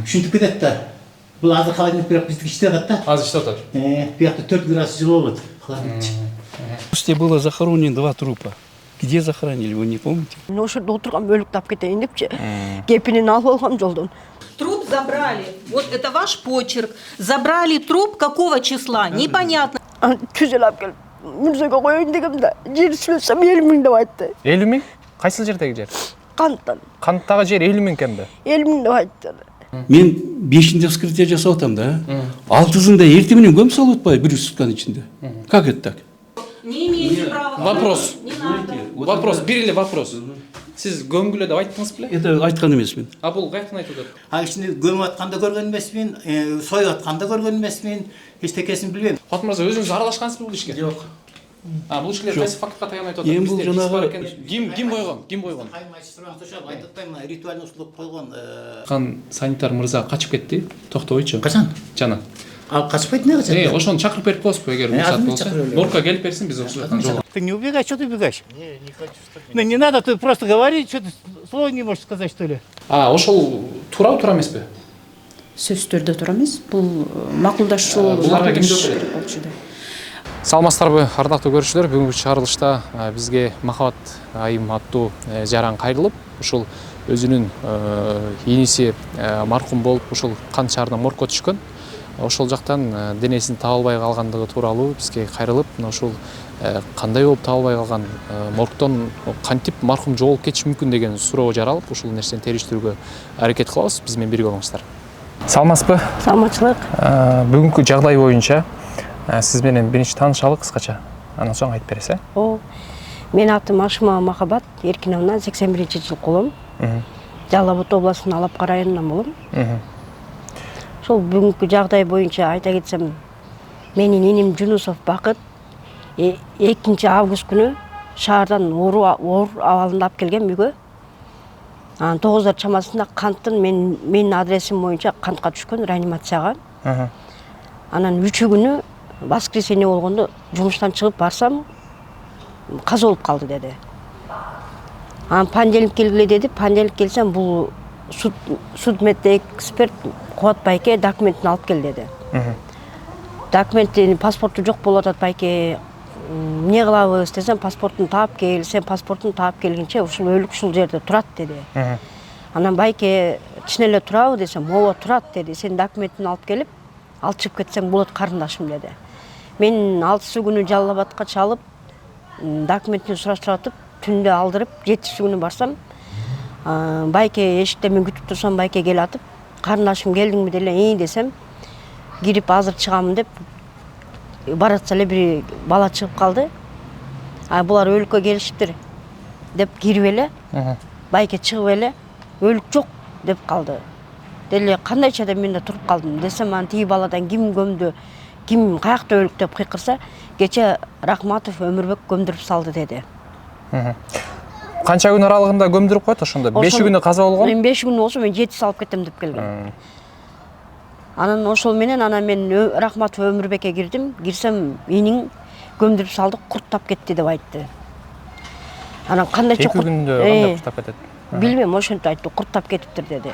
Ушинтип кетет да. Бул азыр холодильник бирок биздики ичте атат да. Азыр иштеп атат. Биякта 4 градус жылуу болот холодильник. После было захоронено 2 трупа. Где захоронили, вы не помните? Ошондо отурган өлүктү алып кетейин депчи. Кепинин алып алгам жолдон. Труп забрали. Вот это ваш почерк. Забрали труп какого числа? Непонятно. Түзел алып келип, музейге коеюн дегенде, жер сүйлөсөм 50 000 деп айтты. 50 000? Кайсыл жердеги жер? Канттан. Канттагы жер 50 000 экенби? 50 000 деп айтты. Мен 5-нде вскрытие жасап атам да. 6-сында эртең менен көмүп салып атпайбы бир сутканын ичинде. Как это так? Не имеете права. Вопрос. Не надо. Вопрос, бир эле вопрос. Сиз көмгүлө деп айттыңыз беле? Это айткан эмесмин. А бул каяктан айтып атат? Ичинде көмүп атканда көргөн эмесмин, союп атканда көргөн эмесмин, эчтекесин билбейм. Фатма мырза, өзүңүз аралашкансызбы бул ишке? Жок. Бул ишкилер кайсы фактка таянып айтып атат? Эми бул жанагы Ким койгон? Ким койгон? Айтып атпаймынбы, ритуальный услуг койгон. Кан санитар мырза качып кетти. Токтобойчу. Качан? Жана. Ал качпайт эмне качат? Ошону чакырып берип коесузбу эгер уруксат болсо? чакырып берем. Норка келип берсин, биз ошол жактан жол. Ты не убегай, что ты убегаешь? Не хочу, что ты. Не надо, ты просто говори, что ты слово не можешь сказать, что ли? Ошол туура эмеспи? Сөз түрдө туура эмес. Бул макулдашуу Буларга ким жооп берет? Саламатсыздарбы, ардактуу көрүүчүлөр, бүгүнкү чыгарылышта бизге Махабат айым аттуу жаран кайрылып, ушул өзүнүн иниси маркум болуп, ушул Кант шаарына моргко түшкөн. Ошол жактан денесин таба албай калгандыгы тууралуу бизге кайрылып, ушул кандай болуп таба албай калган, моргтон кантип маркум жоголуп кетиши мүмкүн деген суроо жаралып, ушул нерсени териштирүүгө аракет кылабыз. Биз менен бирге болуңуздар. Саламатсызбы? Саламатчылык. Бүгүнкү жагдай боюнча сиз менен биринчи таанышалы кыскача. Андан соң айтып бересиз. Мен атым Ашмаа Махабат, Эркиновна, 81-жыл колум. Жалал Абад областынын Алапка районунан болом. Ошол бүгүнкү жагдай боюнча айта кетсем, менин иним Жунусов Бакыт 2 август күнү шаардан оор абалында алып келген үйгө. 9 чамасында канттын менин адресим боюнча кантка түшкөн реанимацияга. Анан 3 күнү воскресенье болгондо жумуштан чыгып барсам каза болуп калды деди. Понедельник келгиле деди. Понедельник келсем бул судмедэксперт Кубат байке документин алып кел деди. Документтин паспорту жок болуп атат байке. Эмне кылабыз десем, паспортун таап кел, сен паспортун таап келгенче ушул өлүк ушул жерде турат деди. Анан байке чын эле турабы десем, ооба турат деди. Сен документин алып келип, алып чыгып кетсең болот карындашым деди. Мен 6 күнү Жалал Абадка чалып, документин сураштырып, түндө алдырып, 7 күнү барсам, байке эшикте мен күтүп турсам, байке келип атып, карындашым келдиңби деле, десем, кирип азыр чыгамын деп баратса эле бир бала чыгып калды. Булар өлүккө келишиптир деп кирип эле, байке чыгып эле, өлүк жок деп калды. Деле кандайча деп мен да туруп калдым. Десем, тиги баладан ким көмдү, ким каякта өлүк деп кыйкырса, кече Рахматов Өмүрбек көмдүрүп салды деди. Канча күн аралыгында көмдүрүп коет ошондо? 5 күнү каза болгон? Мен 5 күн болсо мен 7 салып кетем деп келген. Анан ошол менен мен Рахматов Өмүрбекке кирдим. Кирсем, иниң көмдүрүп салды, курттап кетти деп айтты. Анан кандайча 2 күндө кандай курттап кетет? Билбейм, ошентип айтты, курттап кетиптир деди.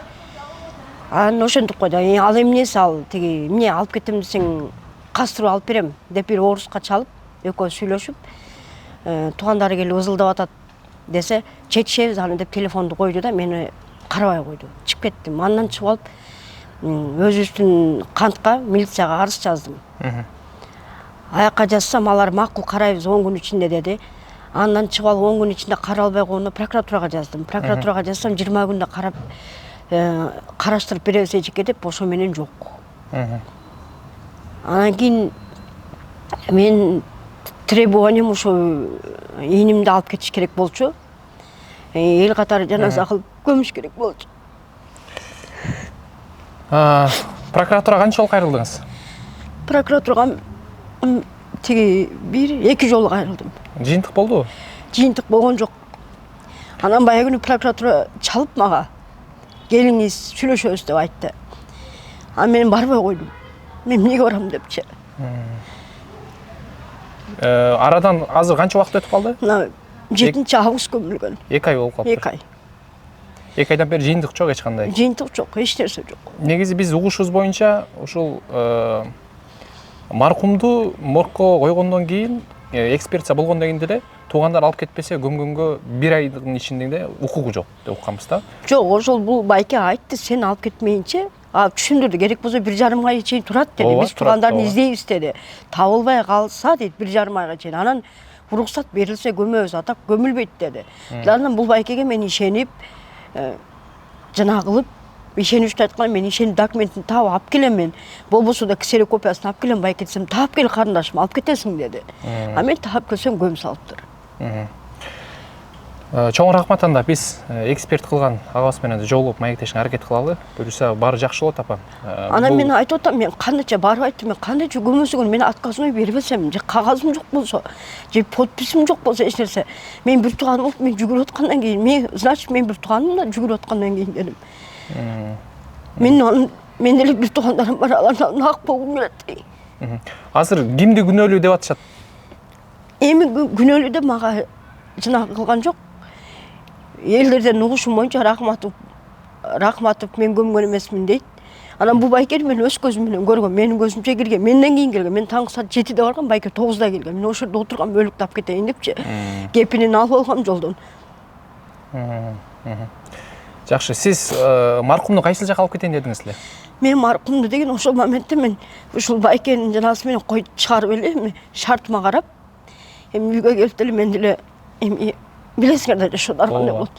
Анан ошентип койду. Ал эмнеси ал, тиги эмне алып кетем десең, кастырып алып берем деп бир оруска чалып, экөө сүйлөшүп, туугандары келип ызылдап атат десе, четишебиз аны деп телефонду койду да, мени карабай койду. Чыгып кеттим. Андан чыгып алып, өзүбүздүн кантка, милицияга арыз жаздым. Аякка жазсам, алар макул карайбыз 10 күн ичинде деди. Андан чыгып алып 10 күн ичинде карай албай койгондо прокуратурага жаздым. Прокуратурага жазсам 20 күндө карап караштырып беребиз эжеке деп, ошо менен жок. Анан кийин мен требованием ушу инимди алып кетиш керек болчу. Эл катары жаназа кылып көмүш керек болчу. Прокуратурага канча жолу кайрылдыңыз? Прокуратурага тиги 1-2 жолу кайрылдым. Жыйынтык болдубу? Жыйынтык болгон жок. Анан баягы күнү прокуратура чалып мага келиңиз сүйлөшөбүз деп айтты. Мен барбай койдум. Мен эмнеге барам депчи. Арадан азыр канча убакыт өтүп калды? 7 август көмүлгөн. 2 ай болуп калыптыр. 2 ай. 2 айдан бeri жыйынтык жок эч кандай. Жыйынтык жок, эч нерсе жок. Негизи биз угушубуз боюнча ушул маркумду моргко койгондон кийин экспертиза болгондон кийин деле туугандар алып кетпесе көмгөнгө 1 айдын ичинде укугу жок деп укканбыз да. Жок, ошол бул байке айтты, сен алып кетмейинче, түшүндүрдү, керек болсо 1,5 айга чейин турат деди. Биз туугандарды издейбиз деди. Табылбай калса дейт 1,5 айга чейин. Анан уруксат берилсе көмөбүз, атак көмүлбөйт деди. Анан бул байкеге мен ишенип, жана кылып, ишеничти айткан, мен ишенип документин таап алып келем мен. Болбосо да ксерокопиясын алып келем, байке десем, таап кел карындашым, алып кетесиң деди. А мен таап келсем көм салыптыр. Чоң рахмат анда биз эксперт кылган агабыз менен жолугуп маектешке аракет кылалы. Буюрса баары жакшы болот апам. Анан мен айтып атам, мен кандайча барып айттым, мен кандайча көмөсөгөн мен отказной бербесем, же кагазым жок болсо, же подписим жок болсо эч нерсе. Мен бир тууганым болуп, мен жүгүрүп аткандан кийин, мен значит мен бир тууганым да жүгүрүп аткандан кийин дедим. Мен деле бир туугандарым бар, алардан ак болгум келет. Азыр кимди күнөөлүү деп атышат? Эми күнөөлүү деп мага жына кылган жок. Элдерден угушум боюнча Рахматов мен көмгөн эмесмин дейт. Анан бул байкени мен өз көзүм менен көргөм, менин көзүмчө кирген, менден кийин келген. Мен таңкы саат 7-де баргам, байке 9-да келген. Мен ошол жерде отургам, өлүк тап кетейин депчи. Кепинин алып алгам жолдон. Жакшы, сиз маркумду кайсыл жака алып кетейин дедиңиз эле? Мен маркумду деген ошол моментте мен ушул байкенин жаназасы менен коюп чыгарып эле, шартыма карап, эми үйгө келип деле мен деле эми билесиңер да ошо кандай болот.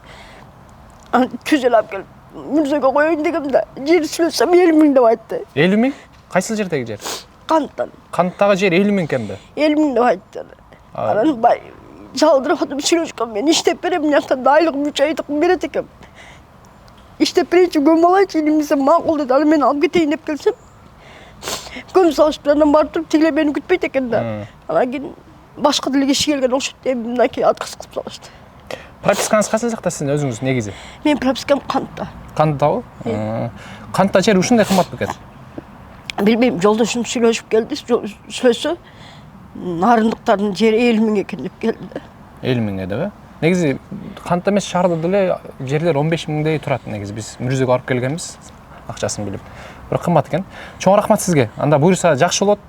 Анан түзөлүп алып келип мүрзөгө коеюн дегем да, жер сүйлөсөм 50 000 деп айтты. 50 000? Кайсыл жердеги жер? Канттан. Канттагы жер 50 000 экенби? 50 000 деп айтты. Анан бай жалдырып атып сүйлөшкөн, мен иштеп берем, мынакта айлыгым 3 айдык берет экен. Иштеп берейинчи, көм алайынчы десем макул деди. Анан мен алып кетейин деп келсем, көм салышып, анан барып туруп тигиле мени күтпөйт экен да. Анан кийин башка деле киши келген окшойт, эми мындан кийин отказ кылып салышты. Пропискаңыз кайсыл жакта сиздин өзүңүз негизи? Мен пропискам Кантта. Канттабы? Кантта жер ушундай кымбат бекен? Билбейм, жолдошум сүйлөшүп келди, сөзсө нарындыктардын жери 50 000 экен деп келди. 50 000 депи? Негизи Кантта эмес, шаарда деле жерлер 15 000дей турат негизи. Биз мүрзөгө барып келгенбиз, акчасын билип. Бирок кымбат экен. Чоң рахмат сизге. Анда буюрса жакшы болот.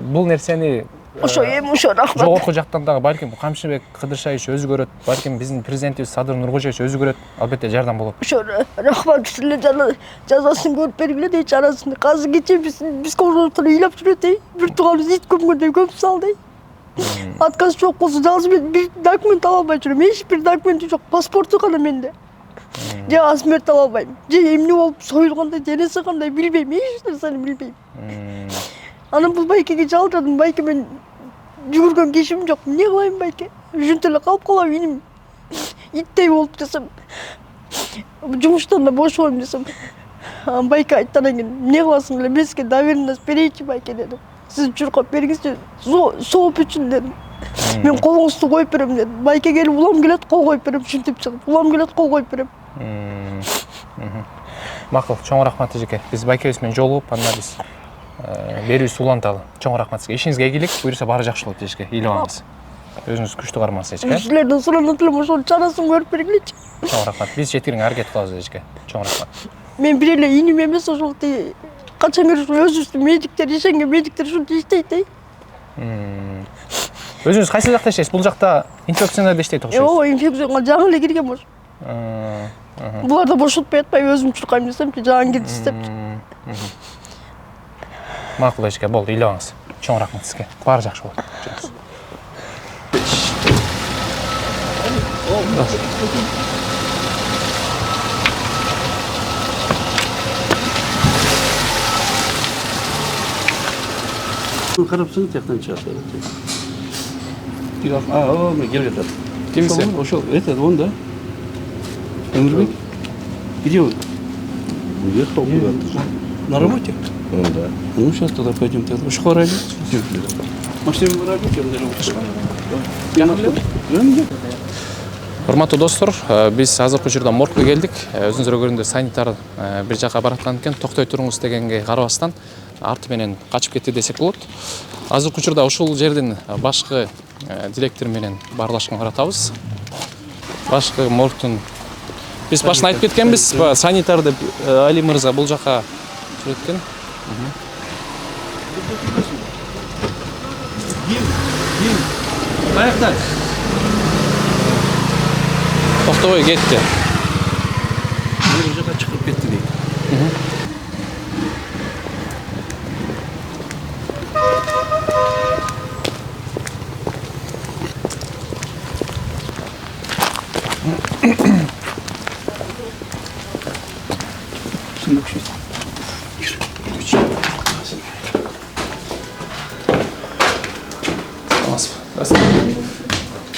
Бул нерсени Ошо эми ошо рахмат. Жогорку жактан дагы балким Камшыбек Кыдыршаевич өзү көрөт, балким биздин президентибиз Садыр Нуркожоевич өзү көрөт. Албетте жардам болот. Ошо рахмат силер жазасын көрүп бергиле дейт, чарасын. Казыр кече биз колдоп ыйлап жүрөт, бир тууганыбыз ит көмгөндөй көмүп салды. Отказ жок болсо жазып бир документ ала албай жүрөм. Эч бир документи жок, паспорту гана менде. Же асмерт ала албайм, же эмне болуп союлгандай, денеси кандай билбейм, эч нерсени билбейм. Анан бул байкеге жалдадым, байке мен жүгүргөн кишим жок, эмне кылайын байке? Ушинтип эле калып калам, иним иттей болуп десем, жумуштан да бошобойм десем. Байке айтты, анан кийин эмне кыласың эле, мен сизге доверенность берейинчи байке дедим. Сиз чуркап бериңизчи, сооп үчүн дедим. Мен колуңузду коюп берем дедим. Байке келип улам келет, кол коюп берем, ушинтип чыгып, улам келет, кол коюп берем. Макул, чоң рахмат эжеке. Биз байкебиз менен жолугуп, анда биз берүүбүздү уланталы. Чоң рахмат сизге. Ишиңизге ийгилик, буюрса баары жакшы болот эжеке. Ыйлабаңыз. Өзүңүз күчтүү кармаңыз эжеке. Силерден суранат элем, ошол чарасын көрүп бергилечи. Чоң рахмат. Биз жеткирүүгө аракет кылабыз эжеке. Чоң рахмат. Мен бир эле иним эмес, ошол качан ушул өзүбүздүн медиктер, ишенген медиктер ушинтип иштейт. Өзүңүз кайсы жакта иштейсиз? Бул жакта инфекционерде иштейт окшойсуз. Ооба, инфекцияга жаңы эле кирген болчу. Булар да бошотпой атпайбы, өзүм чуркайм десемчи, жаңы кирди istepчи. Макул эжеке, болду, ыйлабаңыз. Чоң рахмат сизге. Баары жакшы болот. Карапсың, тияктан чыгат. Мен келе жатат. Кимси? Ошол, он да. Өмүрбек. Где он? Уехал куда-то. На работе? Ну да. Ну, сейчас тогда пойдем. Ушко радио. Машина радио, Урматтуу достор, биз азыркы учурда моргко келдик. Өзүңүздөр көргөндөй санитар бир жака бараткан экен, токтой туруңуз дегенге карабастан арты менен качып кетти десек болот. Азыркы учурда ушул жердин башкы директор менен баарлашканга баратабыз. Башкы моргтун Биз башында айтып кеткенбиз, санитар деп Али мырза бул жака сүрөткөн. Каяктан? Токтобой кетти. Бул жака чыгып кетти дейт.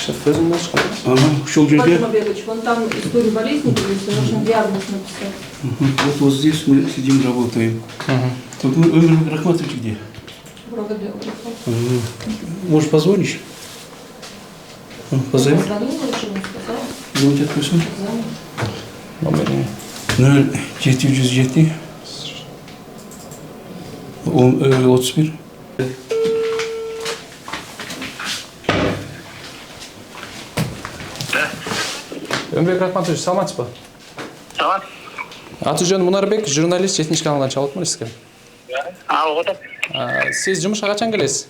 Шеф өзүң болчу. Ага, ушул жерде. Владимир Олегович, вон там историю болезни привезли, нужно диагноз написать. Вот здесь мы сидим, работаем. Тут Өмір Рахматович где? Благодарю. Может, позвонишь? Позови. Позвонила, что он сказал? Звонить отпишу. Номер. 0707 31. Өмбек Рахматович, саламатсызбы? Салам. Аты жөнүм Мунарбек, журналист, Жетинчи каналдан чалып сизге. Отур. Сиз жумушка качан келесиз?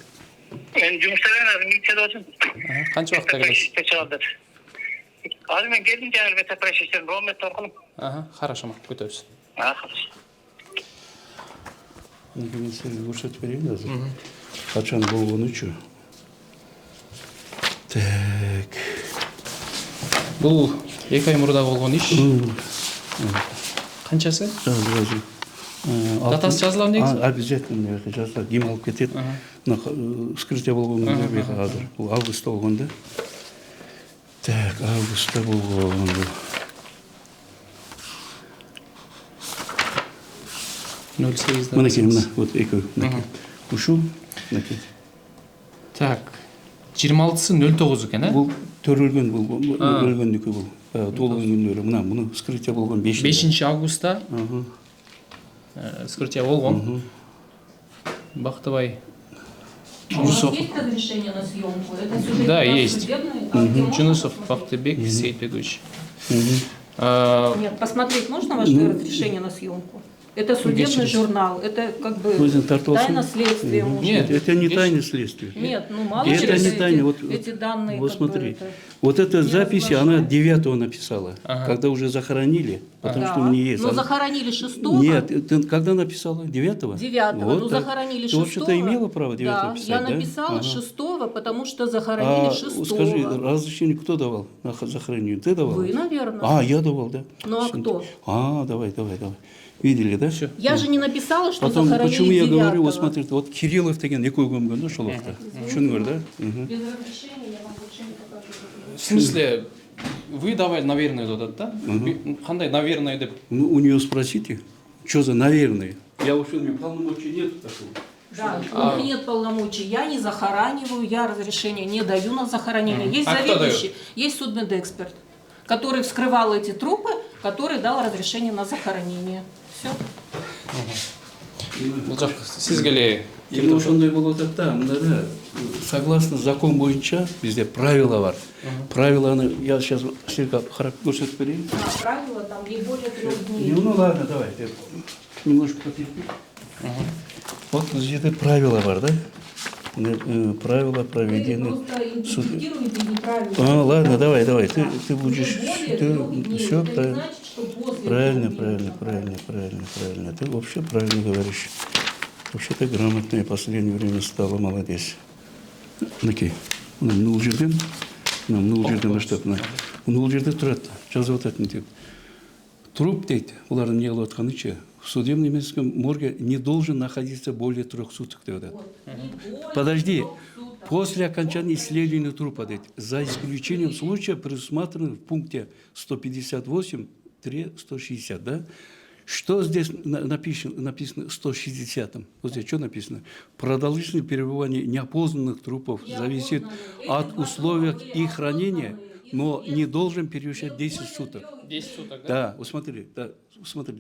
Мен жумуштабын, азыр милицияда отурмун. Канча убакытта келесиз? Азыр мен келдим, жаңы элбетте происшествием Ромет аркылуу. Хорошо, күтөбүз. Хорошо. Мен сені көрсетіп берейін азыр. Қашан болғаны үшін. Так. Бул 2 ай мурда болгон иш. Канчасы? Датасы жазылам негизи? Обязательно жазылат. Дем алып кетет. Вскрытие болгон күндө азыр. Бул августта болгон да. Так, августта болгон. Мынакей, мына, вот экөө. Ушул, мынакей. Так. 26-сы 09 экен, Бул төрөлгөн, бул өлгөндүкү бул. Толугун күндөрү. Мына, муну вскрытие болгон 5 августта. Вскрытие болгон. Бактыбай. У вас есть разрешение на съемку? Это сюжет Да, есть. судебный? Чунусов Бактыбек Сейтбекович. Нет, посмотреть можно ваше разрешение на съемку? Это судебный журнал, это как бы тайна следствия. Нет, это не тайна следствия. Нет, ну мало ли Это не тайна. Вот, эти данные. вот как бы, смотри, это вот эта не запись, разглашено. она 9-го написала, когда уже захоронили, потому что у меня есть. Ну Она- захоронили 6-го. Нет, ты когда написала? 9-го? 9-го, Вот ну так. захоронили 6-го. Ты вообще-то имела право 9-го Да, писать, я да? написала Ага. 6-го, потому что захоронили 6-го. Скажи, разрешение кто давал на захоронение? Ты давал? Вы, наверное. Я давал, да. Ну а кто? Давай. Видели, да? Я же не написала, что Потом, захоронили почему я 9-го. говорю, вот смотрите, вот Кириллов деген экөө көмгөн да ошол убакта. Түшүнүңөр да? Без разрешения я вам больше не покажу. В смысле, вы давали, наверное, этот, да? Кандай, наверное, деп. Ну, у нее спросите, что за наверное. Я уж у меня полномочий нет такого. Да, у меня нет полномочий, я не захораниваю, я разрешения не даю на захоронение. Есть А кто заведующий, есть судмедэксперт, который вскрывал эти трупы, который дал разрешение на захоронение. Все. Бул жак сизге эле Эми ошондой болуп атат да, мында да, согласно закон боюнча бизде правила бар. Правиланы я сейчас силка карап көрсөтүп берейин. Правило там не более 3 дней. Ну ладно, давай. Немножко потерпи. Вот здесь правила бар, да? Правила проведены. Просто интерпретируете неправильно. Ладно, давай. Ты будешь. Более 3 дней. Все Это не правильно. значит, что после Правильно. 3 дней. Правильно. Ты вообще правильно говоришь. Вообще ты грамотная в последнее время стала, молодец. Накей. Мына жерден, мына жерден баштап, мына жерде турат, жазып атат деп. Труп дейт, булардын эмне кылып атканычы, в судебном медицинском морге не должен находиться более 3 суток деп атат. Подожди. После окончания исследования трупа, за исключением случая, предусмотренных в пункте 158-160, да? Что здесь написано 160-м? Вот здесь что написано? Продолжительность пребывания неопознанных трупов зависит от условий их хранения. но не должен превышать 10 суток. 10 суток, да? Да, вот смотри,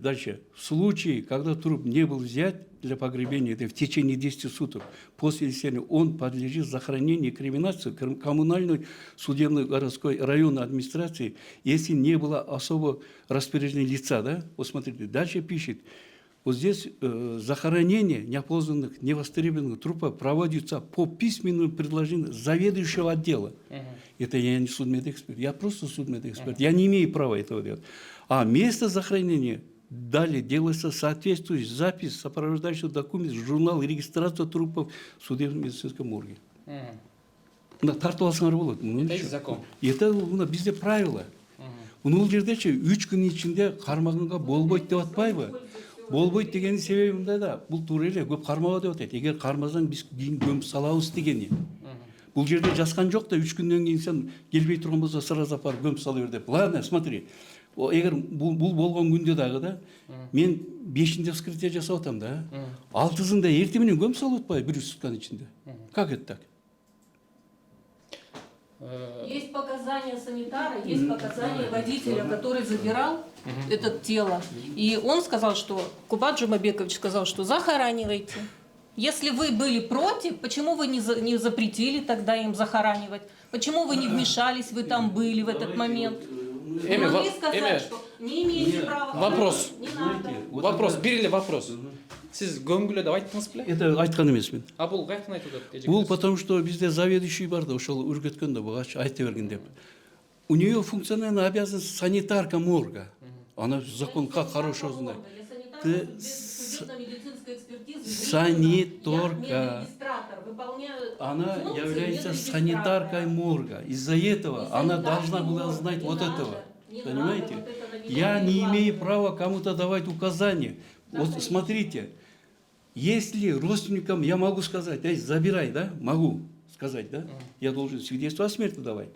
дальше. В случае, когда труп не был взят для погребения, это в течение 10 суток после исследования, он подлежит захоронению и кремации коммунальной судебной городской районной администрации, если не было особо распоряжения лица. Да? Вот смотрите, дальше пишет. Вот здесь захоронение неопознанных, невостребованных трупов проводится по письменному предложению заведующего отдела. Это я не судмедэксперт, я просто судмедэксперт. Я не имею права этого делать. А место захоронения далее делается соответствующий запись, сопровождающий документ, журнал регистрации трупов в судебно-медицинском морге. Тартып алсаңар болады. Это закон. Это бізде правило. Бұл жердече 3 күн ішінде қармағанға болбойды деп атпайбы? Болбойды дегеннің себебі мындай да, бұл тура эле көп кармоо деп атат. Эгер кармасаң биз кийин көмүп салабыз дегени. Бұл жерде жазган жок да 3 күндөн кийин сен келбей турган болсо сразу апарып көмүп сала бер деп. Ладно, смотри. Эгер бул болгон күндө дагы да мен 5-нче вскрытие жасап атам да. 6-сында эртең менен көмүп салып атпайбы 1 сутканын ичинде. Как это так? Есть показания санитара, есть показания водителя, который забирал это тело. И он сказал, что, Кубат Джумабекович сказал, что захоранивайте. Если вы были против, почему вы не запретили тогда им захоранивать? Почему вы не вмешались, вы там были в этот момент? Вы могли сказать, что не имеете права. Вопрос. Не надо. Вопрос, берілі вопрос. Сіз көңгілі деп айттыңыз біле? Это айткан эмесмин. А бұл қайткан айтып отыр? Бұл потому что бізде заведующий бар да, ошол үргөткөн да бугач айта берген деп. У нее функциональная обязанность санитарка морга. Она закон как хорошо знает. Ты саниторка. Она является санитаркой морга. Из-за этого она должна была знать вот этого. Понимаете? Я не имею права кому-то давать указания. Вот смотрите, если родственникам я могу сказать, эй, забирай, да, могу сказать, да, я должен свидетельство о смерти давать.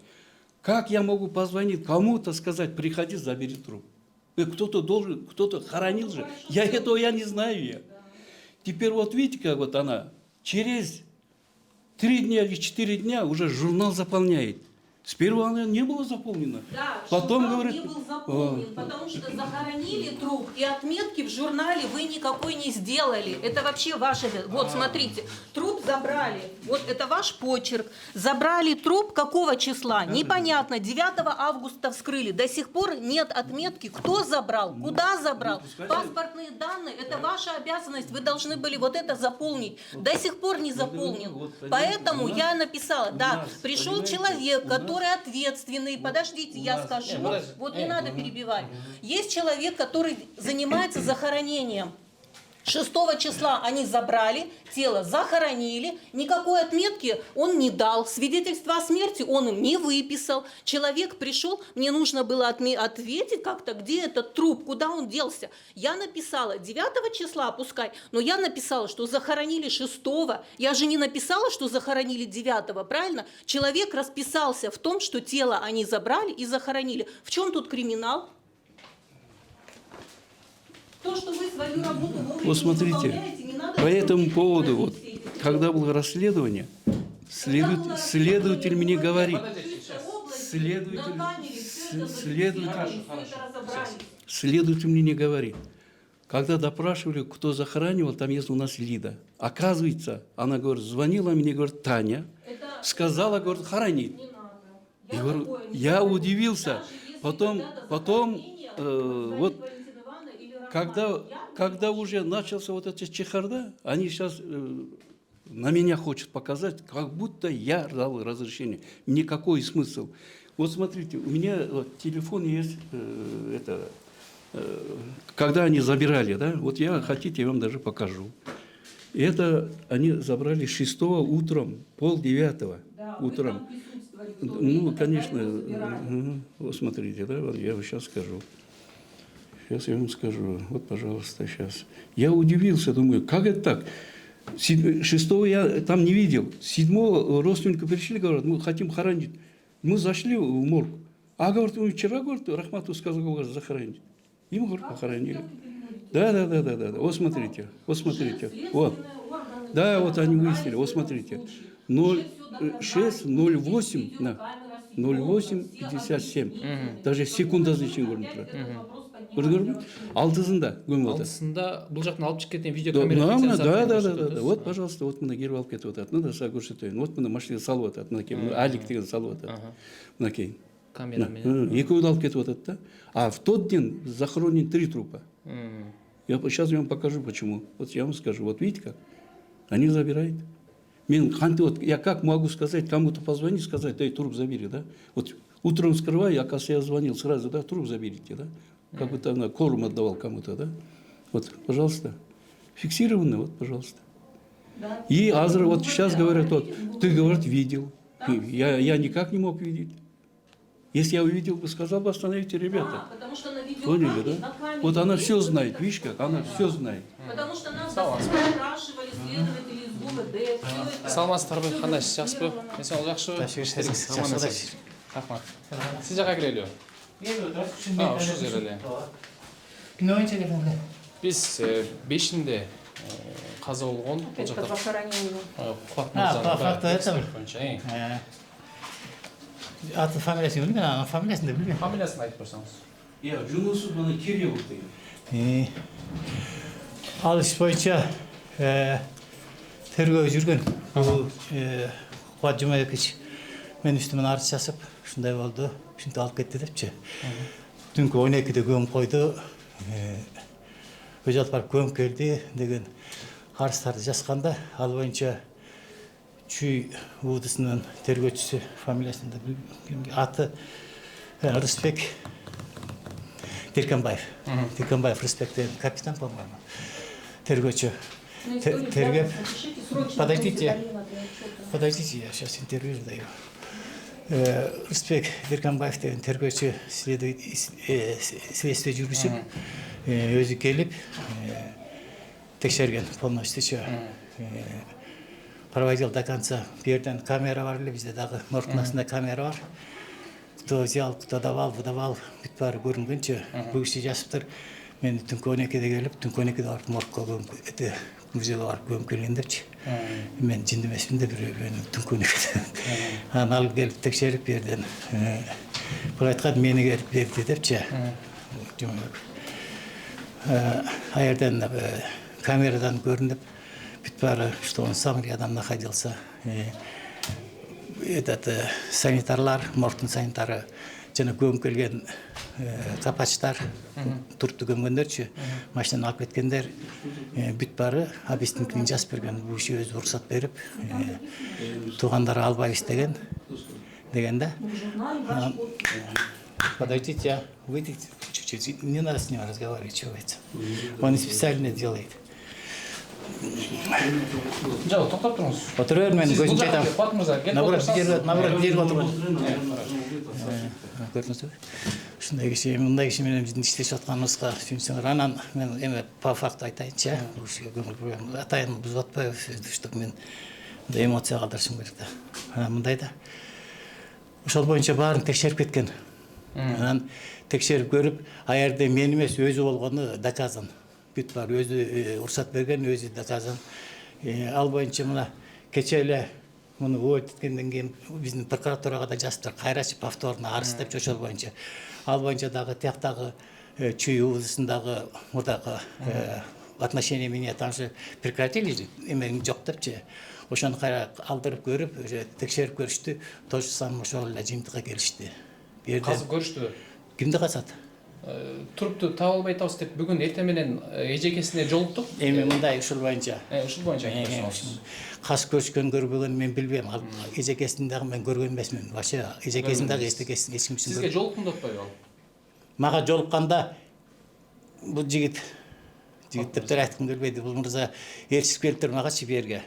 Как я могу позвонить кому-то сказать, приходи, забери труп? Кто-то должен, кто-то хоронил же. Этого я не знаю. Теперь вот видите, как вот она через 3 дня или 4 дня уже журнал заполняет. Сперва она не была заполнена. Да, потом журнал говорит, не был заполнен, потому что захоронили труп, и отметки в журнале вы никакой не сделали. Это вообще ваше... Вот, смотрите, труп забрали. Вот это ваш почерк. Забрали труп какого числа? Непонятно. 9 августа вскрыли. До сих пор нет отметки, кто забрал, куда забрал. Паспортные данные, это ваша обязанность. Вы должны были вот это заполнить. До сих пор не заполнен. Поэтому я написала, да, пришел человек, который ответственный, подождите, я скажу, вот не надо перебивать. Есть человек, который занимается захоронением. 6 числа они забрали, тело захоронили, никакой отметки он не дал, свидетельство о смерти он им не выписал. Человек пришел, мне нужно было ответить как-то, где этот труп, куда он делся. Я написала 9 числа, пускай, но я написала, что захоронили 6. Я же не написала, что захоронили 9, правильно? Человек расписался в том, что тело они забрали и захоронили. В чем тут криминал? То, что вы свою работу вот смотрите, по этому поводу, вот, когда было расследование, следователь мне говорит, следователь мне не говорит, когда допрашивали, кто захоранивал, там есть у нас Лида. Оказывается, она говорит, звонила мне, говорит, Таня, сказала, говорит, хоронить. Я говорю, я удивился, потом вот. Когда уже начался вот эта чехарда, они сейчас на меня хотят показать, как будто я дал разрешение. Никакой смысл. Вот смотрите, у меня вот, телефон есть, когда они забирали, да, вот я, хотите, я вам даже покажу. Это они забрали 6 утром, 8:30 утром. Ну, конечно, вот смотрите, да, вот я вам сейчас скажу. Сейчас я вам скажу. Вот, пожалуйста, сейчас. Я удивился, думаю, как это так? 6 я там не видел. 7 родственники пришли, говорят, мы хотим хоронить. Мы зашли в морг. А, говорят, вчера, говорят, Рахмату сказал, говорят, захоронить. И мы, говорят, похоронили. Да. Вот смотрите. Вот. Да, вот они выяснили. Вот смотрите. 06:08. 0,857. Даже секундасына чейин көрүнүп турат. Көрдүңөрбү? Алтысында көмүп атат. Алтысында бул жактан алып чыгып кеткен видео Да, камера. Вот, пожалуйста, вот мына келип алып кетип атат. Мына сага көрсөтөйүн. Вот мына машинага салып атат. Мынакей, Алик деген салып атат. Мынакей. Камера менен. Экөөдү алып кетип атат да. А в тот день захоронен 3 трупа. Сейчас я вам покажу, почему. Вот я вам скажу. Вот видите как? Они забирают. Вот я как могу сказать, кому-то позвонить, сказать, дай труп забери, да? Вот утром скрываю, оказывается, я звонил сразу, да, труп заберите, да? Как будто она корм отдавал кому-то, да? Вот, пожалуйста. Фиксированно, вот, пожалуйста. И Азра, вот сейчас говорят, вот, ты, говорит, видел. Я никак не мог видеть. Если я увидел бы, сказал бы, остановите, ребята. Потому что на Поняли, видеокамере, да? на камере. Вот она все знает, видишь как? Она все знает. Потому что нас спрашивали следователи из ГУВД. Саламатсыздарбы, кандай жакшысызбы? Эсен жакшыбы? Рахмат. Сиз жака кирели. Ушул жер эле. Ким ойнчу эле? Биз 5-inde каза болгон бул жакта Кубат факты это. боюнча. Аты фамилиясын билбейм, анын фамилиясын да билбейм. Фамилиясын айтып берсеңиз. Я Жунусов, мына Кириллов деген. Ал иш боюнча тергөө жүргөн. Бул Кубат Жумабекович мен үстүмөн арыз жазып, ушундай болду, ушинтип алып кетти депчи. Түнкү 12-де көмүп койду. Өз алып барып көмүп келди деген арыздарды жазганда, ал боюнча Чүй УДСынын тергөөчүсү фамилиясында аты Рысбек Дерканбаев. Дерканбаев Рысбек деген капитан, по-моему. Тергөөчү. Тергеп. Подождите, я сейчас интервью даю. Рысбек Дерканбаев деген тергөөчү следствие жүргүзүп, өзү келип текшерген полностью. Проводил до конца. Берден камера бар эле, бизде дагы моргтун астында камера бар. Кто взял, кто давал, выдавал, бүт баары көрүнгөнчө бул киши жазыптыр. Мен түнкү 12-де келип, түнкү 12-де барып моргко көмүп, музейге барып көмүп келген депчи. Мен жинди эмесмин деп мен түнкү 12-де. Анан алып келип текшерип берден. Бул айткан мени келип берди депчи. Аерден камерадан көрүнүп бары, что он сам рядом находился. Этот санитарлар, моргтун санитары, жана көмүп келген капачтар, турту көмгөндөрчү, машинаны алып кеткендер, бүт бары объяснительный жазып берген, бул иши өзү уруксат берип, туугандары албайбыз деген да. Подождите, выйдите чуть-чуть, не надо с ним разговаривать, что это. Он специально делает. Жок, токтоп туруңуз. Отурер мен көзүмчө айтам. Наоборот, жер отурган. Көрдүңүзбү? Ушундай киши, мындай киши менен биздин иштешип атканыбызга сүйүнсөңөр. Анан мен эме по факту айтайынчы, ушуга көңүл бурган. Атайын бузуп атпайбы, чтобы мен эмоция калтырышым керек да. Анан мындай да. Ошол боюнча баарын текшерип кеткен. Анан текшерип көрүп, аерде мен эмес өзү болгону доказан. Бүт бар, өзү уруксат берген, өзү доказан. Ал боюнча мына кече эле муну өткөндөн кийин биздин прокуратурага да жазыптыр, кайрачы повторно арыз деп ошол боюнча. Ал боюнча дагы тияктагы Чүй УЗСындагы мурдагы отношения меня там же прекратили, эме жок депчи. Ошону кайра алдырып көрүп, текшерип көрүштү, то же самое ошол эле жыйынтыкка келишти. Казып көрүштүбү? Кимди казат? Турупту таба албай атабыз деп бүгүн эртең менен эжекесине жолуктук. Эми мындай ушул боюнча. Ушул боюнча Кас көрүшкөн көрбөгөн мен билбейм. Ал эжекесин дагы мен көргөн эмесмин. Вообще эжекесин дагы эч ким үчүн. Сизге жолуктум деп атпайбы ал? Мага жолукканда бул жигит дептер айткым келбейди. Бул мырза ээрчип келиптир магачы берге.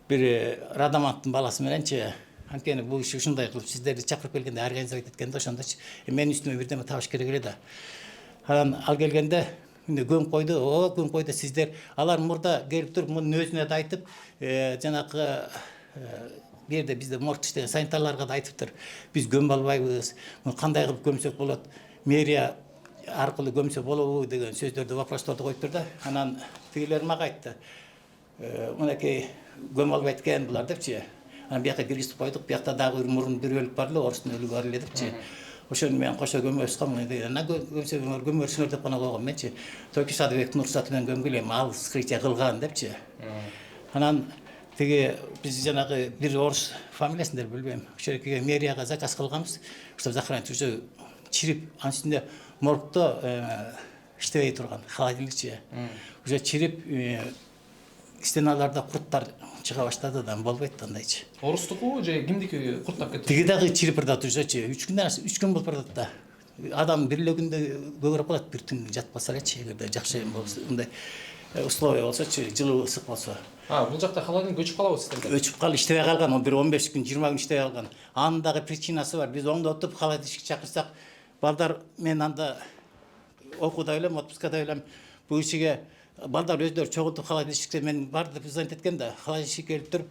Бир Радаманттын баласы мененчи анткени бул иши ушундай кылып сиздерди чакырып келгенде организовать эткенде ошондочу мен үстүмө бирдеме табыш керек эле да. Анан ал келгенде көмүп койду, сиздер алар мурда келип туруп мунун өзүнө да айтып, жанагы бу жерде бизде морг иштеген санитарларга да айтыптыр. Биз көмүп албайбыз. Муну кандай кылып көмсөк болот? Мэрия аркылуу көмсө болобу деген сөздөрдү, вопросторду коюптур да. Анан тигилер мага айтты. Мынакей көмүп албайт экен булар депчи. Анан бияка киргизип койдук. Биякта дагы мурун бир өлүп бар эле, орустун өлүгү бар эле депчи. Ошону мен кошо көмөбүз камын. Ана көмөрсүңөр деп гана койгом менчи. Токи Садыбек Нурсат менен көмгүлөм, ал скрытие кылган депчи. Анан тиги биз жанагы бир орус фамилиясын деле билбейм. Ошо жерге мэрияга заказ кылганбыз. Чтобы захранить уже чирип, анын үстүндө моргто иштебей турган холодильникчи. Уже чирип стеналарда курттар чыга баштады да, болбойт андайчы. Орустуку же кимдики курттап кетти? Тиги дагы чирип бардат ужечи. 3 күн болуп бардат да. Адам бир эле күндө көбүрөөк болот, бир түн жатпаса элечи, эгерде жакшы болсо, мындай условия болсочу, жылуу ысык болсо. Бул жакта холодильник өчүп калабы сиздерде? Өчүп калып иштебей калган, бир 15 күн, 20 күн иштебей калган. Анын дагы причинасы бар. Биз оңдотуп холодильник чакырсак, балдар мен анда окууда элем, отпускада элем. Бул ишиге балдар өздөрү чогултуп холодильникке мен барды презент эткем да, холодильник келип туруп,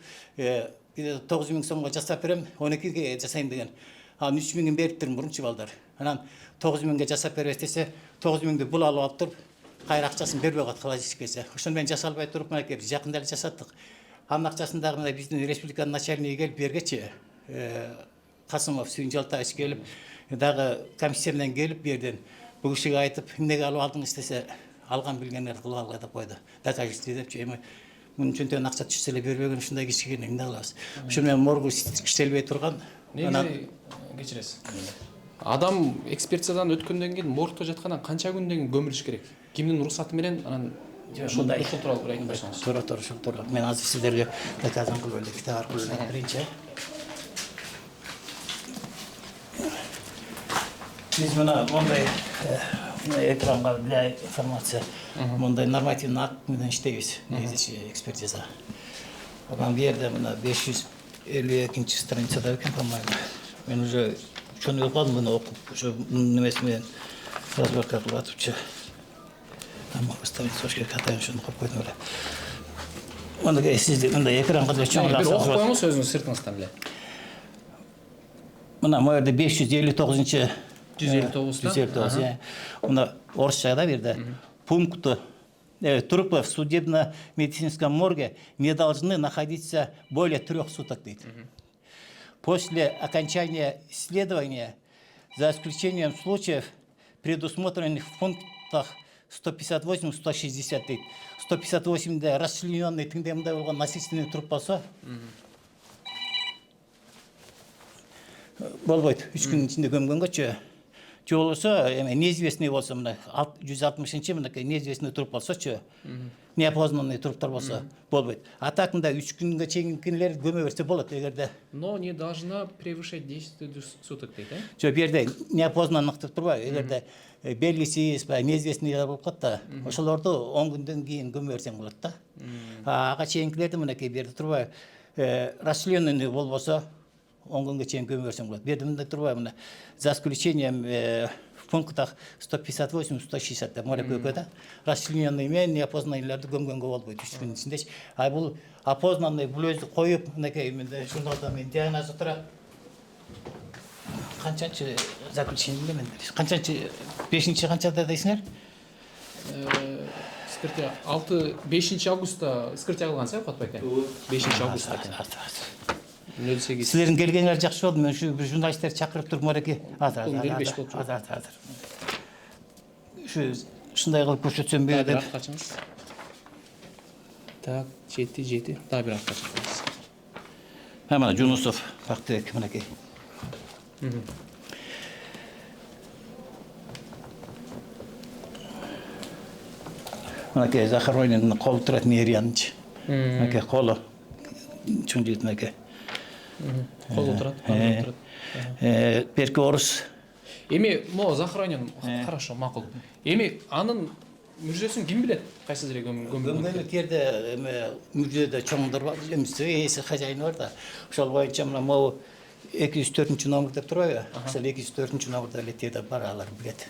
9000 сомго жасап берем, 12ге жасайм деген. Анан 3000 берип туруп мурунчу балдар. Анан 9000ге жасап беребиз десе, 9000ди бул алып туруп, кайра акчасын бербей калат холодильникке. Ошону мен жасалбай туруп, мынакей биз жакында эле жасаттык. Анын акчасын дагы мына биздин республиканын начальниги келип бергечи, Касымов Сүйүн Жалтаевич келип, дагы комиссия менен келип берден бул кишиге айтып, эмнеге алып алдыңыз десе, алган билгендерди кылып алгыла деп койду. Докажите депчи, эми мунун чөнтөгүнөн акча түшсө эле бербеген ушундай кишиге эмне кылабыз? Ошо менен моргу иштелбей турган. Негизи кечиресиз. Адам экспертизадан өткөндөн кийин моргто жаткандан канча күндөн кийин көмүлүш керек? Кимдин уруксаты менен? Анан ушундай ушул тууралуу бир айтып берсеңиз. Туура. Мен азыр сиздерге доказан кылып эле китап аркылуу айтып берейинчи. Биз мына мондай экранга для информация, мондай нормативный акт менен иштейбиз, негизи экспертиза. Анан бу жерде мына 552 страницада экен, по-моему. Мен уже ошону окудум, муну окуп, ошо немеси менен разборка кылып атыпчы. Там поставить сошки катайын, ошону коюп койдум эле. Мындай сизди мындай экранга да чоңураак бир окуп коюңуз өзүңүз сыртыңыздан эле. Мына могу жерде 559-159. 159. Мына орусчада бир жерде пункты трупы в судебно-медицинском морге не должны находиться более 3 суток, дейт. После окончания исследования, за исключением случаев, предусмотренных в пунктах 158-160, дейт. 158-де расчлененный тыңдамда болгон насильственный труп болсо, болбойт. 3 күнүн ичинде көмгөнгөчү. Же болбосо неизвестный болсо, мына 160-чы мынакей неизвестный труп болсочу, неопознанный труптар болсо болбойт. А так мында 3 күнгө чейинкилер көмө берсе болот, эгерде. Но не должна превышать 10 суток, дейт, Жо бу жерде неопознанных деп турбайбы, эгерде белгисиз, неизвестный болуп калат да, ошолорду 10 күндөн кийин көмө берсең болот да. Ага чейинкилерди мынакей бу жерде турбайбы, расчлененный болбосо 10 күнгө чейин көмө берсең болот. Бу жерде мындай турбайбы, мына за исключением в пунктах 158-160 деп море көкөдө расчлененный менен неопознанныйларды көмгөнгө болбойт 3 күнүн ичинде. А бул опознанный бул өзү коюп, мынакей менде журналда мен диагноз турат. Канчанчы заключение мен канчанчы 5-чи канчада дейсиңер? Скрытие 5 августта скрытие кылгансыз, Катбайка? 5 августта экен. 08. Силердин келгениңер жакшы болду. Мен ушу бир журналисттер чакырып туруп мореке азыр. Ушундай кылып көрсөтсөм бе деп. Качыңыз. Так, 7. Дагы бир акча чыкканбыз. Мына Жунусов Бактыбек мынакей. Мынакей Захаронин колу турат мэрияныч. Мынакей колу чоң жигит мынакей. Колу турат. Берки орус. Эми мо Захаронин хорошо, макул. Эми анын мүрзөсүн ким билет? Кайсызыра көмгөн жерде мүрзөдө чоңдор бар, эси хозяин бар да. Ошол боюнча мына могу 204 номер деп турбайбы? Ошол 204 номерде эле бар, алар билет.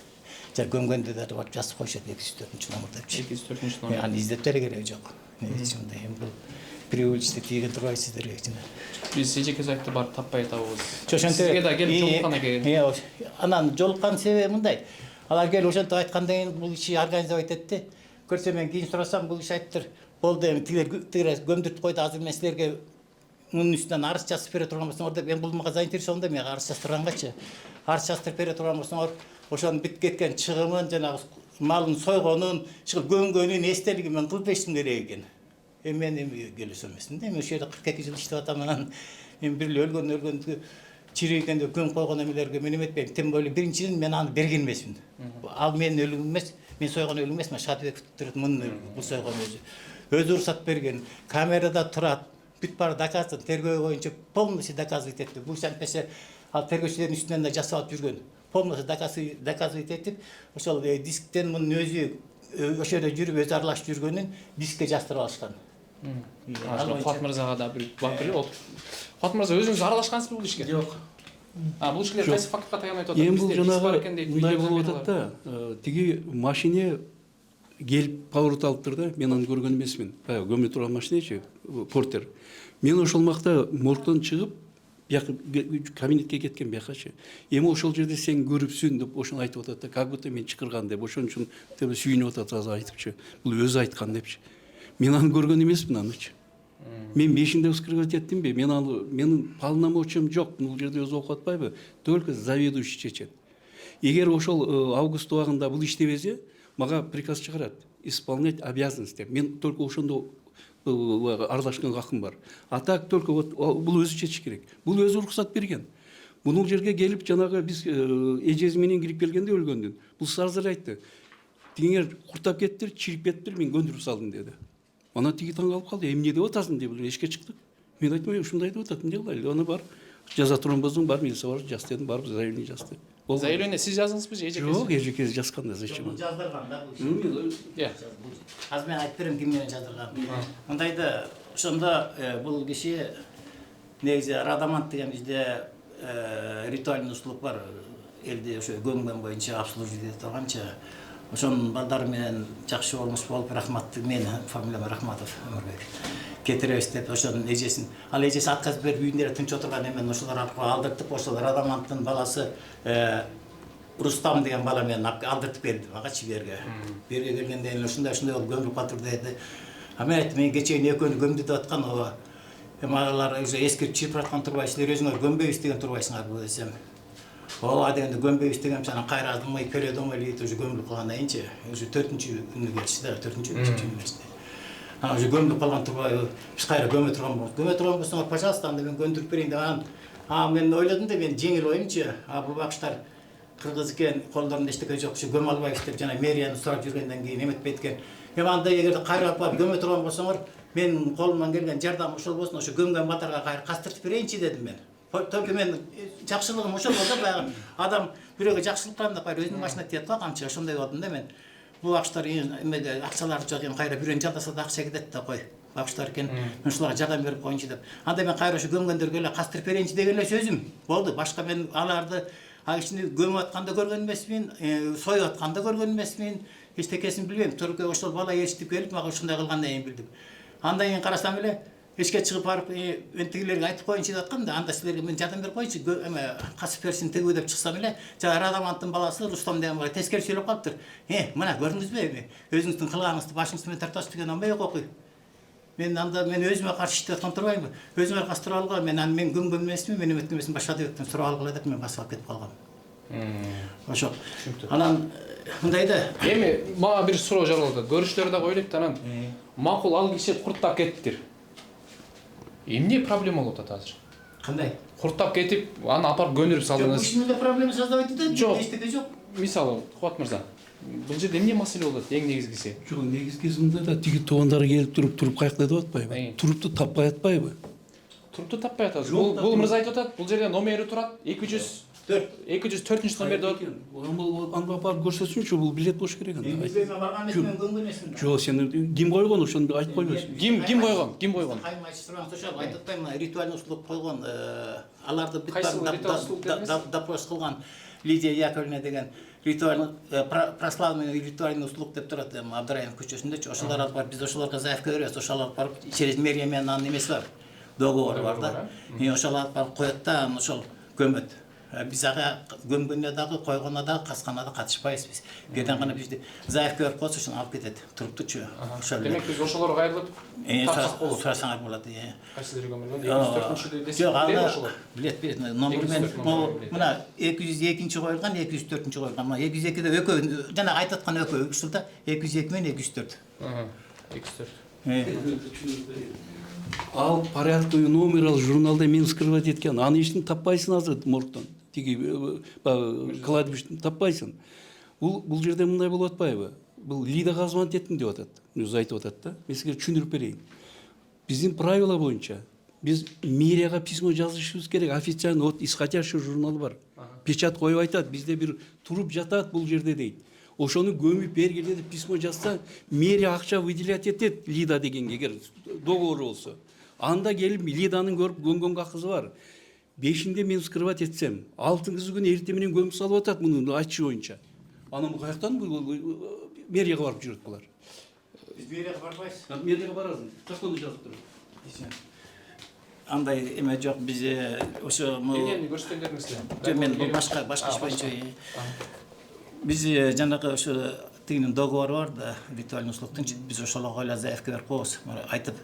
Жа көмгөндө да барып жазып коюшат 204 номер депчи. 204 номер. Аны издеп бере кереги жок. Негизинде эми бул привычный тийген турбайбы сиздерге жана. Биз эжеке сайтты барып таппай атабыз. Сизге да келип жолуккан экен. Анан жолуккан себеби мындай. Алар келип ошентип айткандан кийин бул иши организовать этти. Көрсө мен кийин сурасам бул иш айттыр. Болду эми тигер көмдүртүп койду, азыр мен силерге мунун үстүнөн арыз жазып бере турган болсоңор деп мен бул мага заинтересован да, мен арыз жаздыргангачы. Арыз жаздырып бере турган болсоңор, ошонун бүтүп кеткен чыгымын, жанагы малын сойгонун, чыгып көмгөнүн эстелигин мен кылып беришим керек экен. Мен эми келесем эмесмин да. Мен ошол жерде 42 жыл иштеп атам, анан мен бир эле өлгөндү чирейгенде көмүп койгон эмелерге мен эметпейм. Тем более биринчиден мен аны берген эмесмин. Ал менин өлүгүм эмес, мен сойгон өлүгүм эмес, мен Шадыбеков турат мунун өлүгү, бул сойгон өзү. Өзү уруксат берген, камерада турат, бүт баары доказан, тергөө боюнча полностью доказывать этти. Бул сантпесе ал тергөөчүлөрдүн үстүнөн да жасап алып жүргөн. Полностью доказывать этип, ошол дисктен мунун өзү ошол жерде жүрүп өзү аралашып жүргөнүн дискке жаздырып алышкан. Куат мырзага да бир бак берели. Куат мырза, өзүңүз аралашкансызбы бул ишке? Жок. Бул ишкилер кайсы фактка таянып атат? Эми бул жанагы мындай болуп атат да, тиги машине келип поворот алыптыр да, мен аны көргөн эмесмин. Баягы көмө турган машинечи, портер. Мен ошол макта моргтон чыгып, бияка кабинетке кеткен биякачы. Эми ошол жерде сен көрүпсүн деп ошону айтып атат да, как будто мен чакырган деп, ошон үчүн деп сүйүнүп атат азыр айтыпчы. Бул өзү айткан депчи. Мен аны көргөн эмесмин анычы. Мен 5-нде вскрывать эттимби? Мен аны менин полномочиям жок. Бул жерде өзү окуп атпайбы? Только заведующий чечет. Эгер ошол август убагында бул иштебесе, мага приказ чыгарат. Исполнять обязанность деп. Мен только ошондо аралашканга акым бар. А так только вот бул өзү чечиш керек. Бул өзү уруксат берген. Бул жерге келип жанагы биз эжеси менен кирип келгенде өлгөндүн. Бул сразу айтты. Тигиңер куртап кеттир, чирип кеттир, мен көндүрүп салдым деди. Ана тиги таң калып калды. Эмне деп атасың деп эшикке чыктык. Мен айттым, ушундай деп атат. Эмне кылайлы? Аны бар. Жаза турган болсоң бар, милиция бар, жаз дедим, барып заявление жазды. Заявление сиз жаздыңызбы же эжекеси? Жок, эжекеси жазган да зачем? Бул жаздырган да бул. Азыр мен айтып берем ким менен жаздырган. Мындайда ошондо бул киши негизи Радамант деген бизде ритуальный услуг бар. Элди ошо көмгөн боюнча обслуживать этип турганча. Ошонун балдары менен жакшы болмуш болуп, рахматтуу, мен фамилиям Рахматов Өмүрбек. Кетиребиз деп ошонун эжесин, ал эжеси отказ берип үйүндө тынч отурган эмен ошолор аркылуу алдыртып, ошол Радаманттын баласы Рустам деген бала менен алдыртып берди магачы берге. Берге келгенде ушундай болуп көмүлүп калдыр деди. А мен айттым, мен кечээ экөөнү көмдү деп аткан, ооба. Эми алар уже эскирип чирип аткан турбайсыңар, өзүңөр көмбөйбүз деген турбайсыңарбы десем. Ооба дегенде көмбөйбүз дегенче анан кайра адымай передомой элит уже көмүлүп калгандан кийинчи, уже 4-күнү келишти да, 4-3 күнү келишти. Анан уже көмүлүп калган турбайбы, биз кайра көмө турган болдук. Көмө турган болсоңор, пожалуйста, анда мен көндүрүп берейин деп анан мен ойлодум да, мен жеңил оюмчу, бул бакыштар кыргыз экен, колдорунда эчтеке жок, ушу көмө албайбыз деп жана мэрияны сурап жүргөндөн кийин эметпейт экен. Эми анда эгерде кайра алып барып көмө турган болсоңор, менин колумдан келген жардам ошол болсун, ошо көмгөн балдарга кайра кастыртып берейинчи дедим мен. Только мен жакшылыгым ошол болду, баягы адам бирөөгө жакшылык кылам деп кайра өзүнүн башына тиет го камчы, ошондой болдум да мен. Бул бакыштар эмеде акчалары жок экен, кайра бирөөнү жалдаса да акча кетет да кой. Бакыштар экен, мен ушуларга жардам берип коеюнчу деп. Анда мен кайра ошо көмгөндөргө эле кастырып берейинчи деген эле сөзүм болду. Башка мен аларды ичинде көмүп атканда көргөн эмесмин, союп атканда көргөн эмесмин, эчтекесин билбейм. Только ошол бала ээрчитип келип мага ушундай кылгандан кийин билдим. Андан кийин карасам эле эшикке чыгып барып, мен тигилерге айтып коеюнчу деп аткам да, анда силерге мен жардам берип коеюнчу, эме касып берсин тигүү деп чыксам эле, жана Радаманттын баласы Рустам деген бала тескери сүйлөп калыптыр. Мына көрдүңүзбү эми, өзүңүздүн кылганыңызды башыңызды менен тартасыз деген оңбой окуй. Мен анда мен өзүмө каршы иштеп аткан турбаймынбы? Өзүңөр каршы тура алгыла, мен көмгөн эмесмин, мен эметкен эмесмин, башка Шадыбектен сурап алгыла деп мен басып алып кетип калгам. Ошо. Анан мындай да. Эми мага бир суроо жаралды. Көрүшчүлөр да ойлойт, анан макул ал киши курттап кеттир. Эмне проблема болуп атат азыр? Кандай? Курттап кетип, аны апарып көндүрүп салдыңыз. Ушундай проблема создавайт да, эчтеке жок. Мисалы, Куат мырза, бул жерде эмне маселе болот, эң негизгиси? Жок, негизгиси мында да тиги туугандары келип туруп каякта деп атпайбы? Турупту таппай атпайбы? Турупту таппай атат. Бул мырза айтып атат, бул жерде номери турат, 204 номер деп. Аны апарып көрсөтсүнчү, бул билет болуш керек анда. Мен барган эмесмин, мен көмгөн эмесмин. Жок, сен ким койгон, ошону айтып койбойсуң. Ким койгон? Ким койгон? Кайым айтып ошол айтып атпаймын, ритуальный услуг койгон, аларды бүт допрос кылган Лидия Яковлевна деген ритуальный прославленный ритуальный услуг деп турат, Абдыраимов көчөсүндө. Ошолор алып барып биз ошолорго заявка беребиз, ошол алып барып через мэрия менен анын эмеси бар. Договору бар да. Ошол алып барып коет да, ошол көмөт. Биз ага көмгөнүнө дагы, койгонуна дагы, касканына да катышпайбыз биз. Бирден гана бизди заявка берип койсо ошону алып кетет. Туруптучу. Ошол. Демек биз ошолорго кайрылып тапсак болот. Сурасаңар болот. Кайсылар көмүлгөн? 204-үчүдө десек Жок, билет ага ошолор. билет. Номермен мына 202-нчи коюлган, 204-үчү коюлган. Мына 202-де экөө жана айтып аткан экөө ушул да 202 менен 204. 204. Ал порядковый номер ал журналда мен скрывать еткен. Аны ештің таппайсың азыр моргтан. Тиги кладбиштен таппайсың. Бұл жерде мындай болуп атпайбы? Бұл Лидаға звонить еттім деп атат. Өзі айтып атат да. Мен сізге түшүндүрүп берейин. Биздин правила боюнча biz мэрияга письмо жазышыбыз керек. Официально вот исходящий журнал бар. Печать коюп айтат. Бизде бир туруп жатат бул жерде дейт. Ошону көмүп бергиле деп письмо жазса, мэрия акча выделять этет Лида дегенге, эгер договор болсо. Анда келип Лиданын көрүп көмгөнгө акысы бар. 5-inde мен скрывать этсем, 6-ңгысы күнү эртең менен көмүп салып атат муну айтчы боюнча. Анан бул каяктан мэрияга барып жүрөт булар. Биз мэрияга барбайбыз. Мэрияга барасың. Качан жазып туруп? Андай эме жок, биз ошо Эмнени көрсөткөндөрүңүз? Жок, мен башка иш боюнча. Биз жанагы ошо тигинин договору бар да, ритуальный услугтун, биз ошолорго эле заявка берип коебуз. Айтып,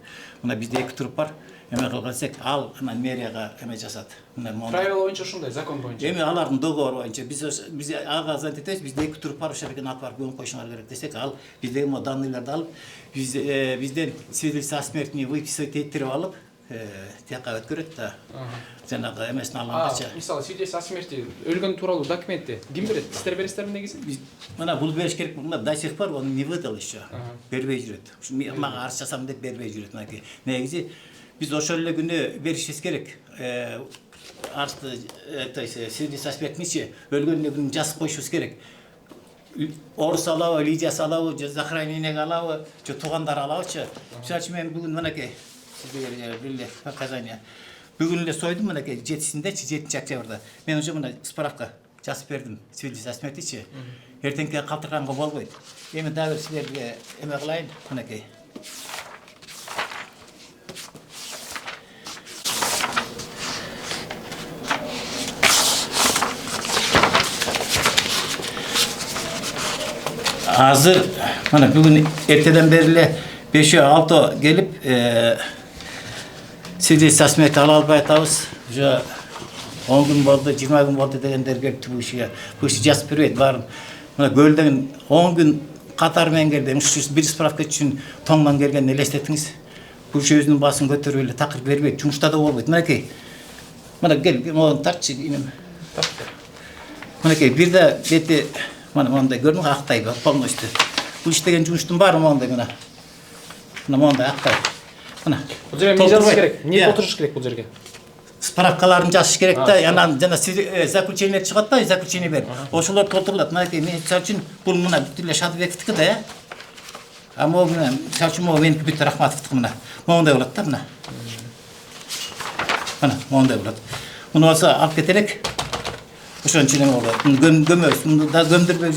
мына бизде 2 туруп бар. Эме кылсак, ал анан мэрияга эме жасат. Правила боюнча ушундай, закон боюнча. Эми алардын договору боюнча биз ага звонить этебиз, бизде 2 туруп бар, ошол жерге алып барып көмүп коюшуңар керек десек, ал биздеги мо данныйларды алып, бизден свидетельство о смерти выписывать этирип алып, тияка өткөрөт да. Жанагы эмесин алгандача. Мисалы, свидетельство о смерти, өлгөн тууралуу документти ким берет? Сиздер бересиздерби негизи? Мына бул бериш керек, мына до сих пор он не выдал еще. Бербей жүрөт. Мага арыз жасам деп бербей жүрөт. Негизи биз ошол эле күнү беришибиз керек. Арызды, то есть свидетельство о смерти өлгөн күнү жазып коюшубуз керек. Орус алабы, Лидия алабы, захоронениеге алабы, же туугандар алабычы. Мисалы үчүн мен бүгүн мынакей сизге бир показания. Бүгүн эле сойдум мынакей 7-синдечи, 7-октябрда. Мен уже мына справка жазып бердим, свидетельство о смертичи. Эртеңке калтырганга болбойт. Эми дагы силерге эме кылайын, мынакей. Азыр мына бүгүн эртеден бери эле 5-6 келип свидетельство о смерти ала албай атабыз. Уже 10 күн болду, 20 күн болду дегендер келип бул иши жазып бербейт баарын. Мына көлдөн 10 күн катар менен келди. Ушу бир справка үчүн тоңдон келген элестетиңиз. Бул өзүнүн баасын көтөрүп эле такыр бербейт. Жумушта да болбойт. Мынакей. Мына кел, могу тартчы инем. Мынакей бирде бети мына мондай көрдүңбү, актай полностью. Бул иштеген жумуштун баары мондай мына. Мына мондай актай. Мына. Бул жерге эмне жазыш керек? Эмне отуруш керек бул жерге? Справкаларын жазыш керек да, анан жана заключение чыгат да, заключение бер. Ошолор толтурулат. Мынакей мен мисалы үчүн бул мына бүт эле Шадыбековдики да. А могу мына мисалы үчүн могу меники бүт Рахматовдики мына. Мондай болот да мына. Мына мондай болот. Муну болсо алып кетелек. Ошон үчүн эме болот. Көмөбүз, муну да көмдүрбөй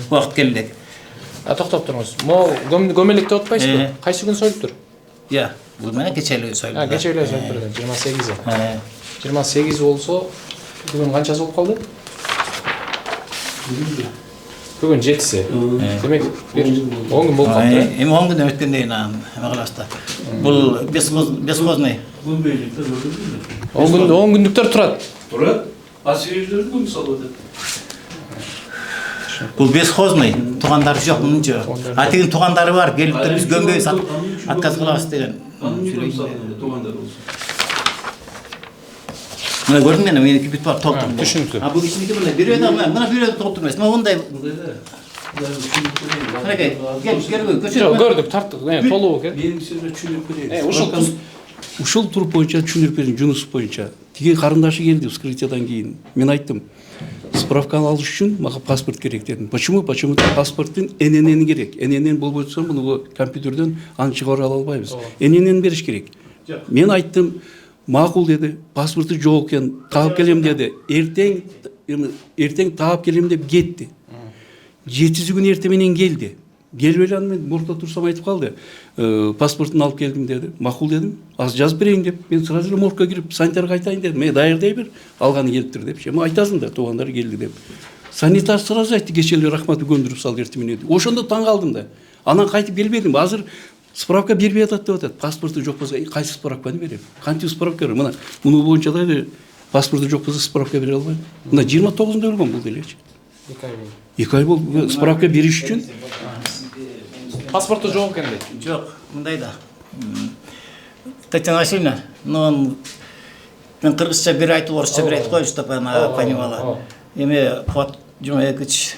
убакыт келдик. Токтоп туруңуз. Могу көмөлүк деп атпайсызбы? Кайсы күн союлуптур? Я, бул менен кече эле союлду. Кече эле союлуптур. 28. 28 болсо бүгүн канчасы болуп калды? Бүгүн 7-си. Демек, 10 күн болуп калды. Эми 10 күн өткөндөн кийин эме кылабыз. Бул бесхозный. 10 күндүктөр турат. Турат? А свежелерди көмүп салып атат. Бул бесхозный, туугандары жок мунча. А тигин туугандары бар, келип туруп биз көмбөйбүз, отказ кылабыз деген. Туугандар болсо. Мына көрдүң мен меники бүт бар толтурдум. Түшүнүктүү. А бул ичиники мына бирөө бирөө толтур эмес. Мындай. Мынакей, кел, көчүрүп. Көрдүк, тарттык, толугу керек. Менин сөзүмө түшүнүп берейин. Ушул туруп боюнча түшүнүп берейин, Жунусов боюнча. Тиги карындашы келди вскрытиядан кийин. Мен айттым, справканы алыш үчүн мага паспорт керек дедим. Почему? Почему паспорттун ННН керек. ННН болбосо муну компьютерден аны чыгара албайбыз. ННН бериш керек. Мен айттым, макул деди. Паспорту жок экен, таап келем деди. Эртең таап келем деп кетти. 7 күн эрте менен келди. келіп эле мен мурда турсам айтып калды. Паспортун алып келдим деди. Макул дедим. Азыр жазып берейин деп. Мен сразу эле моргка кирип санитарга айтайын дедим. Даярдай бер, алганы келиптир деп. Эми айтасың да, туугандары келди деп. Санитар сразу айтты, кече эле рахмат көндүрүп сал эртең деп. Ошондо таң калдым да. Анан кайтып келбедим. Азыр справка бербей атат деп атат. Паспорту жок болсо кайсы справканы берем? Кантип справка берем? Муну боюнча дагы паспорту жок болсо справка бере албайм. Мына 29-нда өлгөн бул делечи. 2 ай болду справка бериш үчүн. Паспорту жок экен дейт. Жоқ, мындай да. Татьяна Васильевна, ну, мен кыргызча бир айтып, орусча бир айтып коеюн, чтобы она понимала. Эми Куат Жумабекович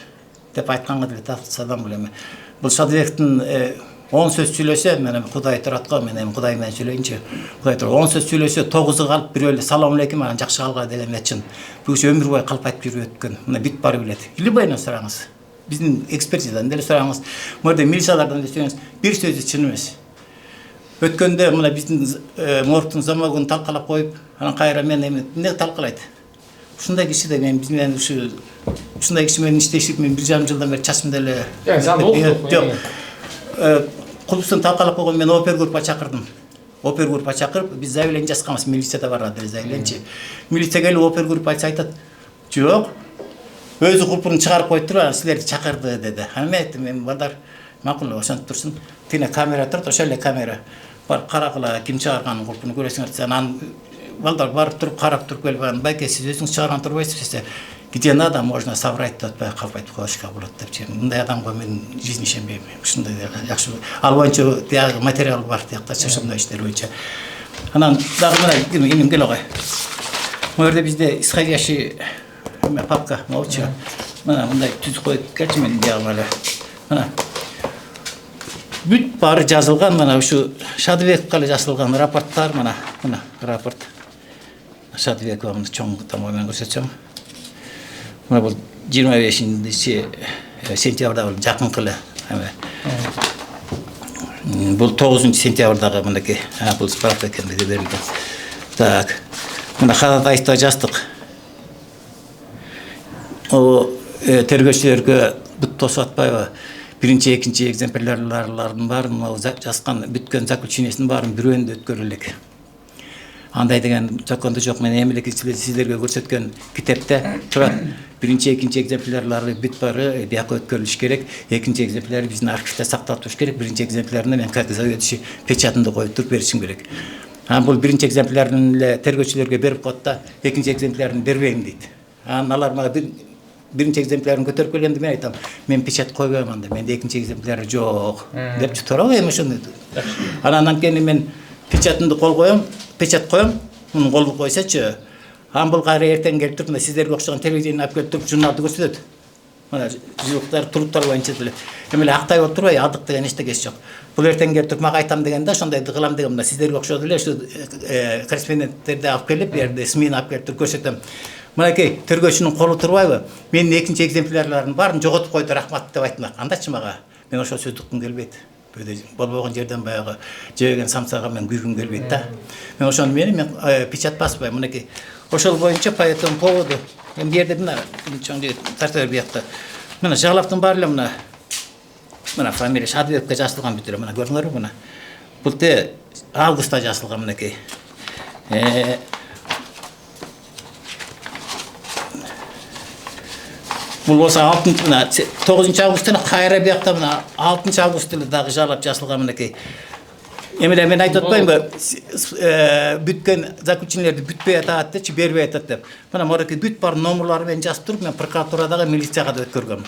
деп айтканга деле татсадам элем. Бул Садыбектин 10 сөз сүйлөсө, мен Кудай турат го, мен эми Кудай менен сүйлөйүнчү. Кудай тур 10 сөз сүйлөсө 9-у калып, бирөө эле салам алейкум, анан жакшы калга делем этчин. Бул өмүр бою калп айтып жүрүп өткөн. Мына бүт бары билет. Любойно сураңыз. Биздин экспертизадан деле сураңыз. Морда милициялардан деле сураңыз. Бир сөзү чын эмес. Өткөндө мына биздин моргтун замогун талкалап коюп, анан кайра мен эми эмне талкалайт? Ушундай киши да мен биз менен ушундай киши менен иштешип, мен 1,5 жылдан бери чачымда эле. Жок. Кулуптун талкалап койгон мен опер группа чакырдым. Опер группа чакырып, биз заявление жазганбыз, милицияда барат деле заявление. Милиция келип опер группа айтат. Жок. Өзү кулпун чыгарып коюп туруп, силерди чакырды деди. Аны мен айттым, мен балдар макул ошентип турсун. Тине камера турат, ошол эле камера. Бар карагыла, ким чыгарганын кулпуну көрөсүңөр. Анан балдар барып туруп, карап туруп келип, байке сиз өзүңүз чыгарган турбайсыз десе, где надо можно соврать, деп атпай калп айтып коюшка болот депчи. Мындай адамга мен жизнь ишенбейм. Ушундай жакшы. Ал боюнча тияк материал бар, тиякта ошондой иштер боюнча. Анан дагы мына эмнем келе кой. Могу жерде бизде исходящий папка молчу. Мына мындай түзүп коюп келчи мен диагым эле. Мына бүт баары жазылган, мына ушу Шадыбековго эле жазылган рапорттар, мына рапорт. Шадыбекова мына чоң тамоо менен көрсөтсөм. Мына бул 25 сентябрда жакынкы эле. Бул 9 сентябрдагы мынакей, бул справка экендиги берилген. Так. Мына ходатайство жаздык. Тергөөчүлөргө бүт тосуп атпайбы? Биринчи, экинчи экземплярлардын баарын жазган, бүткөн заключениесинин баарын бирөөндө өткөрү элек. Андай деген закондо жок. Мен эмелек сиздерге көрсөткөн китепте турат. Биринчи, экинчи экземплярлары бүт баары бияка өткөрүлүш керек. Экинчи экземпляры биздин архивде сакталып туруш керек. Биринчи экземплярын мен как заведующий печатында коюп туруп беришим керек. Бул биринчи экземплярын эле тергөөчүлөргө берип коет да, экинчи экземплярын бербейм дейт. Алар мага биринчи экземплярын көтөрүп келгенде мен айтам, мен печат койбойм анда, менде экинчи экземпляры жок деп туурабы эми ошону. Анан кийин мен печатымды кол коем, печат коем, муну колду койсочу. Бул кайра эртең келип туруп, сиздерге окшогон телевидение алып келип туруп, журналды көрсөтөт. Мына жылыктар туруптар боюнча деле. Эми эле актай болуп турбайбы, адык деген эчтекеси жок. Бул эртең келип туруп мага айтам дегенде, ошондойду кылам деген, мына сиздерге окшоду эле ушу корреспонденттерди алып келип, бу жерде СМИни алып келип туруп көрсөтөм. Мынакей тергөөчүнүн колу турбайбы? Менин экинчи экземплярларын баарын жоготуп койду, рахмат деп айтмак. Андачы мага мен ошол сөз уккум келбейт. Болбогон жерден баягы жебеген самсага мен күйгүм келбейт да. Мен ошону мен печат баспайм. Мынакей ошол боюнча по этому поводу бу жерде мына чоң тартып биякта. Мына Жалаптын баары эле мына фамилия Шадыбековго жазылган бүтүрө. Мына көрдүңөрбү мына. Бул августта жазылган мынакей. Бул болсо 9 августтан кайра биякта мына 6 августта дагы жалап жазылган мынакей. Эми мен айтып атпаймынбы? Бүткөн заключениелерди бүтпөй атат депчи, бербей атат деп. Мына мордеки бүт бар номерлары менен жазып туруп, мен прокуратурадагы милицияга да өткөргөм.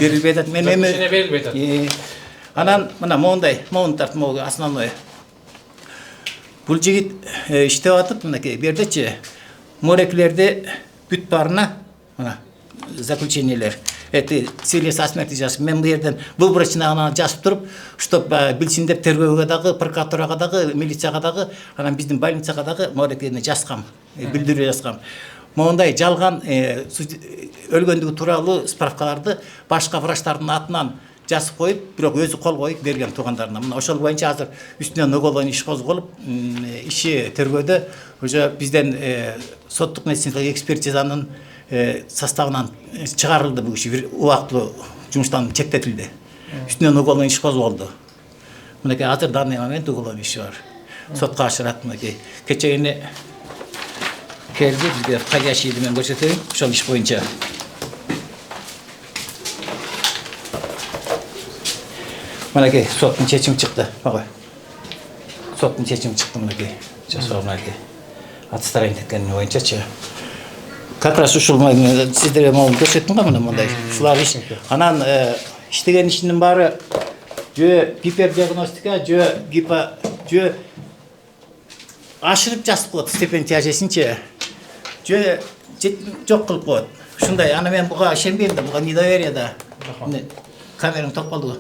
Берилбей атат. Мен эми берилбей атат. Анан мына моунун тарт основной. Бул жигит иштеп атып, мынакей бердечи морекилерди бүт барына мына заключениелер. Это свидетельство о смерти жазып. Мен бу жерден выборочно жазып туруп, чтоб билсин деп тергөөгө дагы, прокуратурага дагы, милицияга дагы, анан биздин больницага дагы морекени жазгам, билдирүү жазгам. Моундай жалган өлгөндүгү тууралуу справкаларды башка врачтардын атынан жазып коюп, бирок өзү кол коюп берген туугандарына. Мына ошол боюнча азыр үстүнөн уголовный иш козголуп, иши тергөөдө уже бизден соттук медициналық экспертизанын составынан чыгарылды, бул иши убактылуу жумуштан чектетилди. Üstünden uголовный iş қозғалды. Мынакей азыр данный момент уголовный иши бар. Сотқа ашырат мынакей. Кечегине келди бизге входящийди мен көрсөтөйүн. Ошол иш боюнча. Мынакей соттун чечими чыкты. Багы. Соттун чечими чыкты мынакей. Жасоо мынакей. Отстранить эткени боюнчачы. Как раз ушул сиздерге могу көрсөттүм го мындай. Ушулар иш. Анан иштеген ишинин баары жö гипердиагностика, жö ашырып жазып коет степень тяжестинчи. Жö жок кылып коет. Ушундай. Аны мен буга ишенбейм да, буга недоверие да. Камерам топ калды.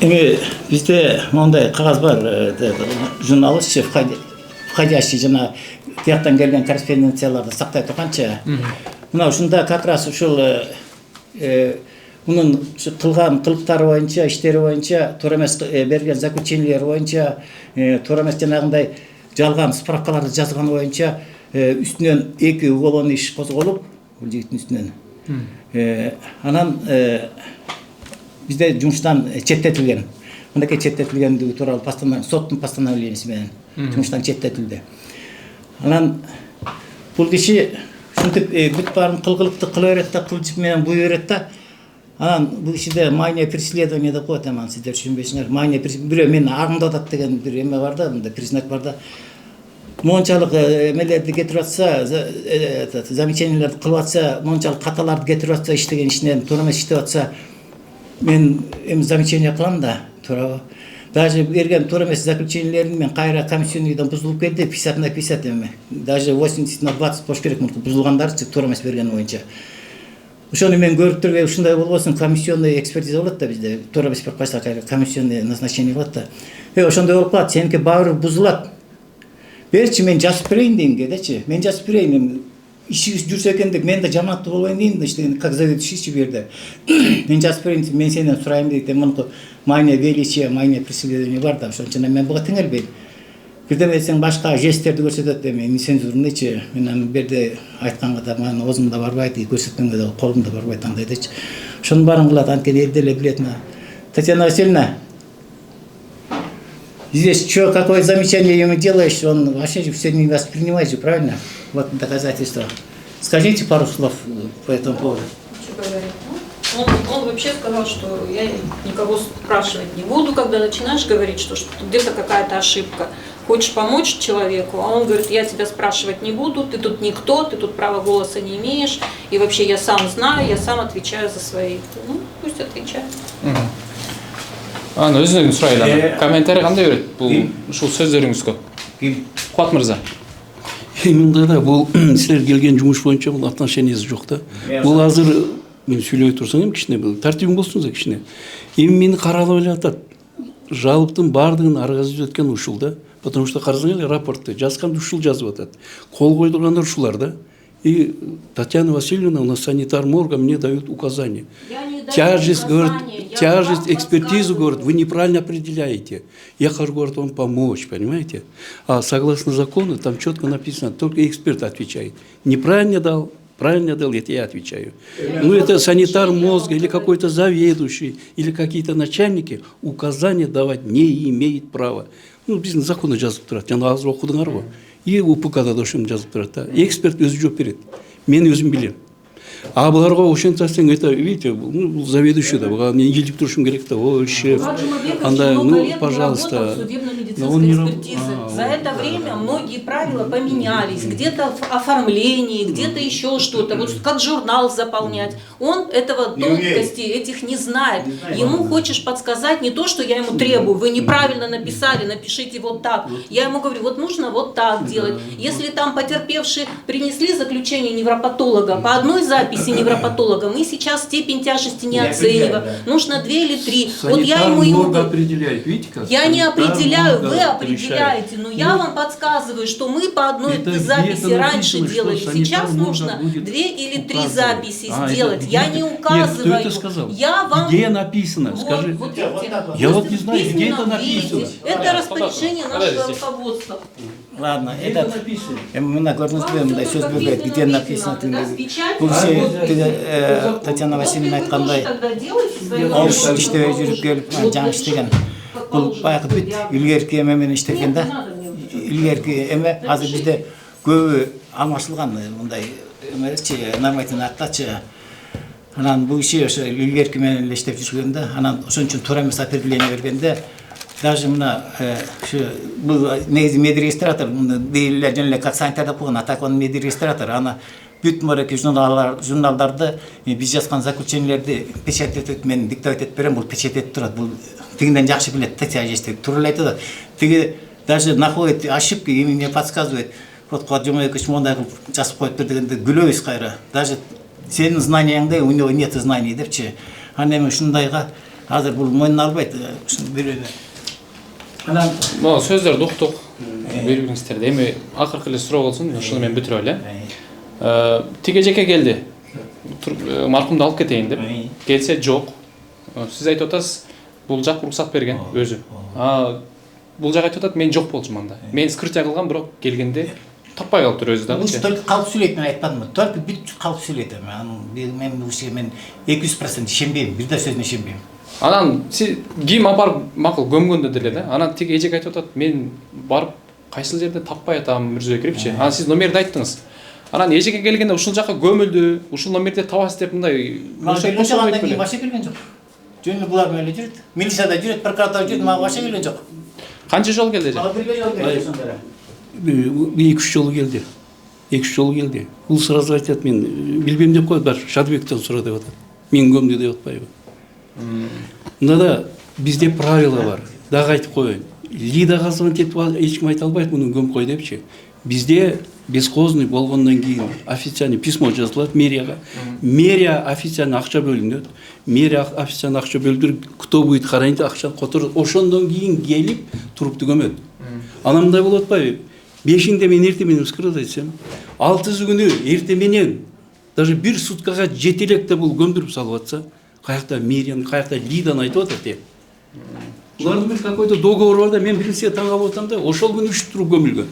Эми бизде мондай кагаз бар, журналистчи входящий жана тияктан келген корреспонденцияларды сактай турганча. Мына ушунда как раз ушул мунун кылган кылыктары боюнча, иштери боюнча, туура эмес берген заключениялери боюнча, туура эмес жанагындай жалган справкаларды жазганы боюнча үстүнөн 2 уголовный иш козголуп, бул жигиттин үстүнөн. Анан бизде жумуштан четтетилген. Мынакей четтетилгендиги тууралуу соттун постановленияси менен жумуштан четтетилди. Анан бул киши ушинтип бүт баарын кылгылыкты кыла берет да, кылжып менен буй берет да. Анан бул кишиде майне преследование деп коет, аман сиздер түшүнбөйсүңөр. Майне бирөө мени агымдап атат деген бир эме бар да, мындай признак бар да. Мончалык эмелерди кетирип атса, замечанияларды кылып атса, мончалык каталарды кетирип атса, иштеген ишинен туура эмес иштеп атса, мен эми замечание кылам да, туурабы. Даже берген туура эмес заключениялерин мен кайра комиссионныйдан бузулуп келди, 50 на 50 эми. Даже 80 на 20 болуш керек мурду бузулгандарчы туура эмес берген боюнча. Ошону мен көрүп туруп, ушундай болбосун комиссионный экспертиза болот да бизде. Туура эмес берип кайса кайра комиссионный назначение болот да. Ошондой болуп калат, сеники баары бузулат. Берчи мен жазып берейин дегенге дечи. Мен жазып берейин. Иши жүрсө экен деп мен да жамааттуу болбойн дейм да, иштеген как заведующий бу жерде. Мен жазып берейин, мен сенден сурайм дейт. Мунку майне величие, майне преследование бар да, ошон үчүн мен буга теңелбейм. Бирдеме десең башка жестерди көрсөтөт эми, нецензурныйчы. Мен аны берде айтканга да мага оозумда барбайт, көрсөткөнгө да колумда барбайт андай дечи. Ошонун баарын кылат, анткени элде эле билет. Татьяна Васильевна, здесь что, какое замечание ему делаешь, он вообще все не воспринимает же, правильно? Вот доказательство. Скажите пару слов по этому поводу. Что говорит? Он вообще сказал, что я никого спрашивать не буду, когда начинаешь говорить, что где-то какая-то ошибка. Хочешь помочь человеку, а он говорит, я тебя спрашивать не буду, ты тут никто, ты тут права голоса не имеешь, и вообще я сам знаю, я сам отвечаю за свои. Ну, пусть отвечает. Өзүнүн сурайлы. Комментарий кандай берет бул ушул сөздөрүңүзгө? Куат мырза. Мында да бул силер келген жумуш боюнча бул отношениясы жок да. Бул азыр мен сүйлөй турсаң эми кичине бул тартибиң болсун да кичине. Эми мени каралып эле атат. Жалыптын баардыгын аргазып өткөн ушул да. Потому что карасаң эле рапортты жазган ушул жазып атат. Кол койдургандар ушулар да. И Татьяна Васильевна, у нас санитар морга, мне дают указания. Тяжесть, говорит, тяжесть, экспертизу, говорит, вы неправильно определяете. Я хочу, говорит, вам помочь, понимаете? А согласно закону, там четко написано, только эксперт отвечает. Неправильно дал, правильно дал, это я отвечаю. Ну, это санитар мозга или какой-то заведующий, или какие-то начальники указания давать не имеет права. Ну, бизнес законы жазып турат, жана азыр окудуңар го. И УПК-да ошону жазып турат да. Эксперт өзү жооп берет. Мен өзүм билем. А буларга ошентсең, это, видите, бул заведующий да, буга мен илип турушум керек да. Ой, шеф. Андай, ну, пожалуйста. За это время многие правила поменялись, где-то в оформлении, где-то еще что-то. Вот как журнал заполнять. Он этого тонкости этих не знает. Ему хочешь подсказать не то, что я ему требую. Вы неправильно написали, напишите вот так. Я ему говорю, вот нужно вот так делать. Если там потерпевшие принесли заключение невропатолога, по одной записи невропатолога мы сейчас степень тяжести не оцениваем. Нужно 2 или 3. Вот я ему определяет, видите как? Я не определяю, вы определяете, но я вам подсказываю, что мы по одной записи раньше делали. Сейчас нужно 2 или 3 записи сделать. Я не указываю. Кто это сказал? Я вам... Где написано? Скажи. Вот я вот не знаю, где это написано. Это распоряжение нашего руководства. Ладно, этот, мына көрдүңүзбү, мындай сөз берет, где написано, бул Татьяна Васильевна айткандай, иштебей жүрүп келип, жаңы иштеген. Бул баягы бүт илгерки эме менен иштеген да. Илгерки эме азыр бизде көбү алмашылган, мындай эмечи, нормативный актачы. Анан бул иши ошо илгерки менен эле иштеп жүргөндө, анан ошон үчүн туура эмес определение бергенде даже мына бул негизи медрегистратор, дейлер жөн эле как санитарда болгон, а так он медрегистратор, ана бүт мореки журналдарды биз жазган заключениелерди печать этип, мен диктовать этип берем, бул печать этип турат. Бул тигинден жакшы билет, тетяжестик, туура эле айтат. Тиги даже находит ошибки, и мне подсказывает, вот Жомойкович мондай кылып жазып коюп бер дегенде күлөбүз кайра. Даже сенин знанияңдай, у него нет знаний депчи. Ана эми ушундайга азыр бул мойнуна албайт, ушуну бирөөнө. Анан могу сөздөрдү уктук. Бириңиздерди. Эми акыркы эле суроо болсун, ушуну мен бүтүрө эле. Тиге жеке келди. Маркумду алып кетейин деп. Келсе жок. Сиз айтып атасыз, бул жак уруксат берген өзү. Бул жак айтып атат, мен жок болчумун анда. Мен скрытие кылгам, бирок келгенде таппай калыптыр өзү дагы. Бул только калып сүйлөйт, мен айтпадымбы. Только бүт калып сүйлөйт. Мен бул ишке мен 200% ишенбейм, бир да сөзүнө ишенбейм. Анан ким апарып макул көмгөндө деле да. Анан тиги эжек айтып атат, мен барып кайсыл жерде таппай атам Мирзөй Керипчи. Анан сиз номерди айттыңыз. Анан эжекке келгенде ушул жака көмүлдү, ушул номерде табасыз деп мындай. Андан кийин баша келген жок. Жөн эле булар менен жүрөт. Милицияда жүрөт, прокуратурада жүрөт, мага баша келген жок. Канча жол келди эже? Бирге жол келди сонда. 2-3 жолу келди. 2-3 жолу келди. Бул сразу айтат, мен билбейм деп коет, бар Шадыбектен сура деп атат. Мен көмдү деп атпайбы. Мында да бизде правила бар. Дагы айтып коеюн. Лидаға звонить етіп ешкім айта албайды, мұны көміп қой депші. Бізде бесхозный болгондон кийин официальный письмо жазылат мэрияга. Мэрия официально акча бөлүнөт. Мэрия официально акча бөлдүрүп, кто будет карайын деп акча которот. Ошондон кийин келип турупту көмөт. Анан мындай болуп атпайбы? 5-inde мен эртең менен скрыт айтсам, 6 күнү эртең менен даже бир суткага жетелекте бул көмдүрүп салып атса, каякта мэриянын, каякта Лиданы айтып атат деп. Улардын бир какой-то договор бар да, мен биринчиге таң калып атам да, ошол күнү 3 туруп көмүлгөн.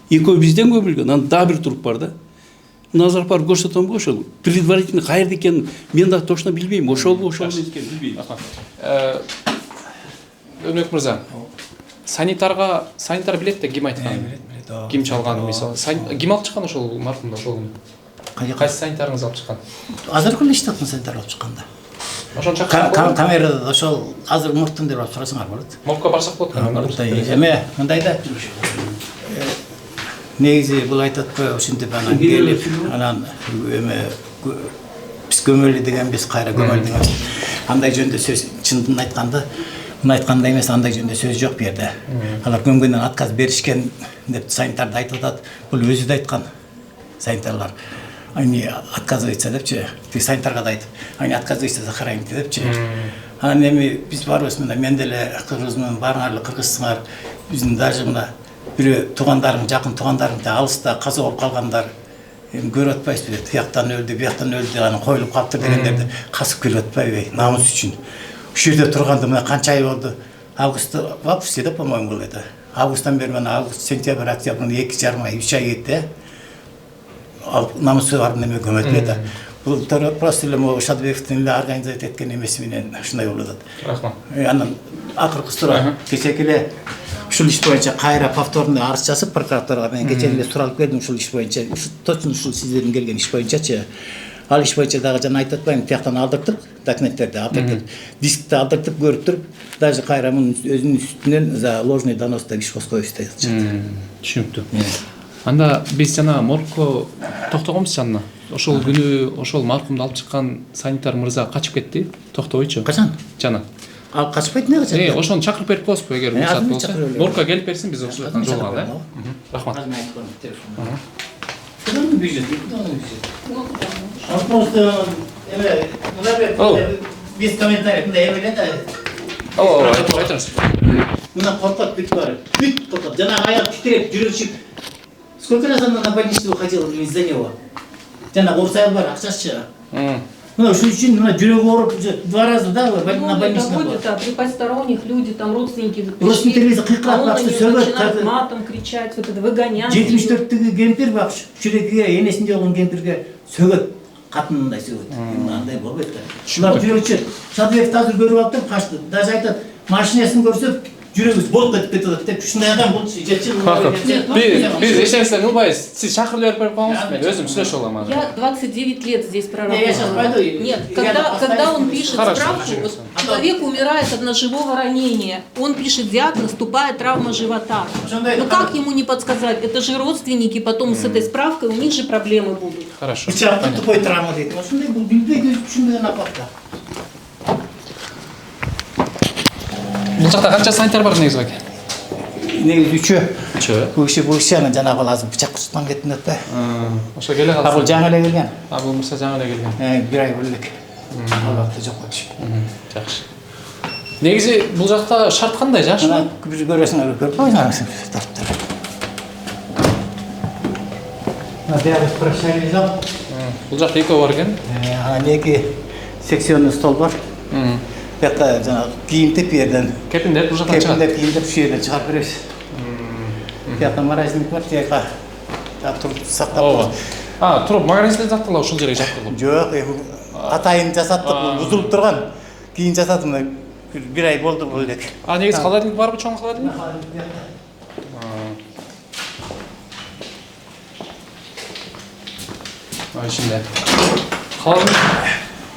Экөө бизден көмүлгөн, анан дагы бир туруп бар да. Назар бар көрсөтөмбү ошол. Предварительно каерде экенин мен да точно билбейм. Ошолбу, ошол эмес экенин билбейм. Өнөк мырза, санитар билет да ким айтканын? Ким чалганын мисалы? Ким алып чыккан ошол маркумду ошол күнү? Кайсы санитарыңыз алып чыккан? Азыр эле иштептин санитар алып чыкканда. Ошон чакырып камерада ошол азыр мурттун деп алып чыгасыңар болот. Мокко барсак болот. Эме мындай да негизи бул айтат го ушинтип анан келип анан эме биз көмөлү дегенбиз, кайра көмөлү дегенбиз. Андай жөнүндө сөз чындын айтканда, муну айткандай эмес, андай жөнүндө сөз жок бу жерде. Алар көмгөндөн отказ беришкен деп санитар да айтып атат. Бул өзү да айткан санитарлар. Они отказываются депчи, ты санитарга да айтып, они отказываются захоронить депчи. Анан эми биз барбыз мына мен деле кыргызмын, баарыңар эле кыргызсыңар. Биздин даже мына бирөө туугандарым, жакын туугандарым да алыста каза болуп калгандар. Эми көрүп атпайсызбы? Тияктан өлдү, бияктан өлдү, анан коюлуп калыптыр дегендерди касып келип атпайбы? Намус үчүн. Ушул жерде турганда мына канча ай болду? Августта, в августе да, по-моему, было это. Августтан бери мына август, сентябрь, октябрь, 2,5 ай, 3 ай кетти. Намысы бар неме көмөтүп ата. Бул просто эле могу Шадыбековдун эле организация эткен эмеси менен ушундай болуп атат. Рахмат. Анан акыркы суроо кечеки эле ушул иш боюнча кайра повторный арыз жазып прокуратурага мен кечээ эле суралып келдим ушул иш боюнча. Точно ушул сиздердин келген иш боюнчачы. Ал иш боюнча дагы жана айтып атпайм, тияктан алдыртып, документтерди алдыртып, дискти алдыртып көрүп туруп, даже кайра мунун өзүнүн үстүнөн за ложный донос деп иш козгойбуз деп жатат. Түшүнүктүү. Анда биз жана моргко токтогонбуз жанына. Ошол күнү ошол маркумду алып чыккан санитар мырза качып кетти. Токтобойчу. Качан? Жана. Ал качпайт эмне качат? Ошону чакырып берип коесузбу эгер уруксат болсо? Моргко келип берсин, биз ошол жактан жол алалы. Рахмат. Просто без комментариев, мындай эме да. Айтыңыз. Мына коркот бүт бар. Бүт коркот. Жана аяк титиреп жүрүшүп. Сколько раз она на больничный уходила из-за него? Жана Урсайл бар, акчасы. мына ушул үчүн мына жүрөгү ооруп 2 раза да на Более больничный того, был. где-то при посторонних люди, там родственники Родственники кыйкырап а он на бакчы, нее сөйлөп, начинает қазір- матом кричать, вот это выгонять. 74-тегі кемпир бак жүрегиге энесинде болгон кемпирге сөгөт, катынындай сөгөт. Андай болбойт да. Шулар жүрөкчү Садыев азыр көрүп алыптыр, качты. Даже айтат, машинасын көрсөк жүрөгүбүз болуп кетип атат деп ушундай адам болчу, жетчи. Биз эчеңизден ылбайбыз. Сиз чакырып берип коюңуз, мен өзүм сүйлөшүп алам анан. Я 29 лет здесь Я сейчас проработала. пойду. Нет, Рядом когда он поставить. пишет Хорошо, справку, хорошо. вот человек умирает от ножевого ранения, он пишет диагноз тупая травма живота. Ну как ему не подсказать? Это же родственники потом с этой справкой, у них же проблемы будут. Хорошо. Бычакты тупой травма дейт. Ошондой бул билбейт, түшүнбөгөн апатта. Бул жакта канча санитар бар негизи баке? Негизи үчөө. Үчөө. Бул киши жанагы азыр бычак кучкан кетинет да. Ошо келе калды. А бул жаңы эле келген. А бул мырса жаңы эле келген. 1 ай элек. Албатта жок болчу. Жакшы. Негизи бул жакта шарт кандай, жакшымы? Ана бир көрөсүңөр көрүп койсуңар. Таптыр. Надо прощальный зал. Бул жакта экөө бар экен. Ана неги секционный стол бар. Бuyakta жанагы кийимдеп бу жерден. Кепиндер бул жактан чыгат. Кепиндеп кийимдеп шу жерден чыгарып беребиз. Бuyakta магазин бар, тияка. Туруп сактап. А, туруп магазинде сакталат ушул жерге жаткырылып. Жок, атайын жасаттык, бузулуп турган. Кийин жасадым, 1 ай болду бул элек. А негизи холодильник барбы, чоң холодильник? Ичинде. Холодильник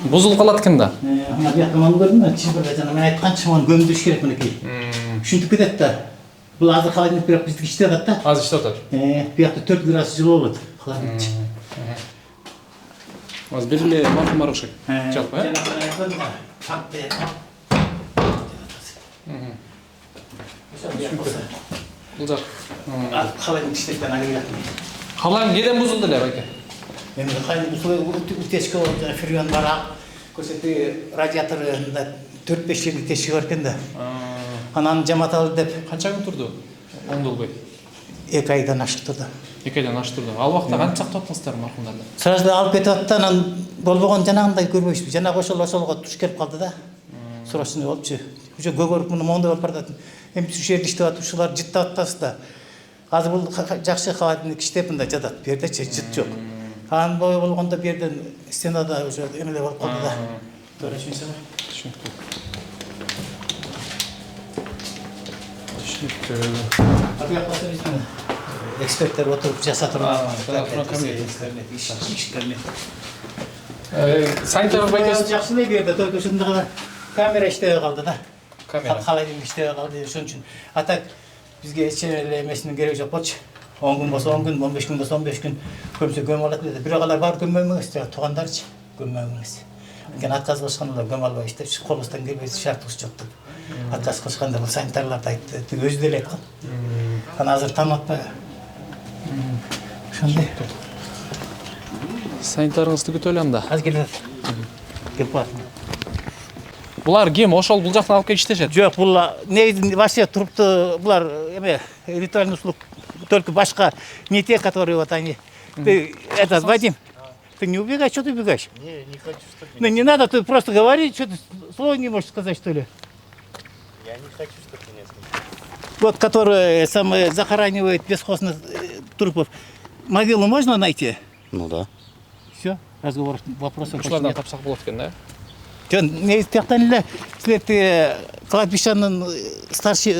бузулуп калат экен да. Ана бuyakta маны көрдүм да, чибирде жана мен айтканча маны көмдөш керек мынакей. Ушинтип кетет да. Бул азыр холодильник бирок биздики иштеп атат да. Азыр иштеп атат. Бuyakta 4 градус жылуу болот холодильник. Азыр бир эле маркум бар окшойт. Жалпы, э? Бул жак. Холодильник иштеткен алып Холодильник неден бузулду эле байке? Эми холодильник утечка болуп жана фреон бар. Көрсөтү радиаторунда 4-5 жерге тешиги бар экен да. Анан жаматалы деп Канча күн турду? Оңдолбой. 2 айдан ашык турду. 2 айдан ашык турду. Ал убакта канча сактап аттыңыздар маркумдарды? Сразу алып кетип атты, анан болбогон жанагындай көрбөйбүз. Жанагы ошолго туш келип калды да. Срочный болупчу. Уже көгөрүп муну моңдой болуп баратат. Эми ушул жерде иштеп атып, ушулар жыттап атпасыз да. Азыр бул жакшы холодильник иштеп мында жатат. Бу жерде жыт жок. Анан бой болгондо бу жерден стенада уже эмеле болуп калды да. Туура түшүнсөң. Түшүнүктүү. Эксперттер отуруп жаса турган. Санитар байкасы жакшы эле берди, только ушундагы камера иштебей калды да. камера. Холодильник иштебей калды, ошон үчүн. А так бизге эч эле эмесинин кереги жок болчу. 10 күн болсо 10 күн, 15 күн болсо 15 күн көмсө көмүп алат dedi. Бирок алар баары көмөмөңүз деп туугандарчы, көмөмөңүз. Анткени отказ кылышканда көмө албай иштеп, колубуздан келбей шартыбыз жок деп. Отказ кылышканда бул санитарлар да айтты, өзү деле айткан. Анан азыр таанып атпайбы? Ошондой. Санитарыңызды күтө алам да. Азыр келет. Келип бар. Булар ким? Ошол бул жактан алып келип иштешет. Жок, бул негизи вообще турупту булар эме ритуальный услуг, только башка не те, которые вот они. Ты этот Вадим, ты не убегай, что ты убегаешь? Не хочу, чтобы Ну не надо, ты просто говори, что ты слово не можешь сказать, что ли? Я не хочу, чтобы меня слышали. Вот которые самые захоранивают бесхозных трупов. Могилу можно найти? Ну да. Все, разговор, вопросов больше Ушулардан нет. тапсак болот экен да. Негизи тияктан эле силер кладбищанын старшийи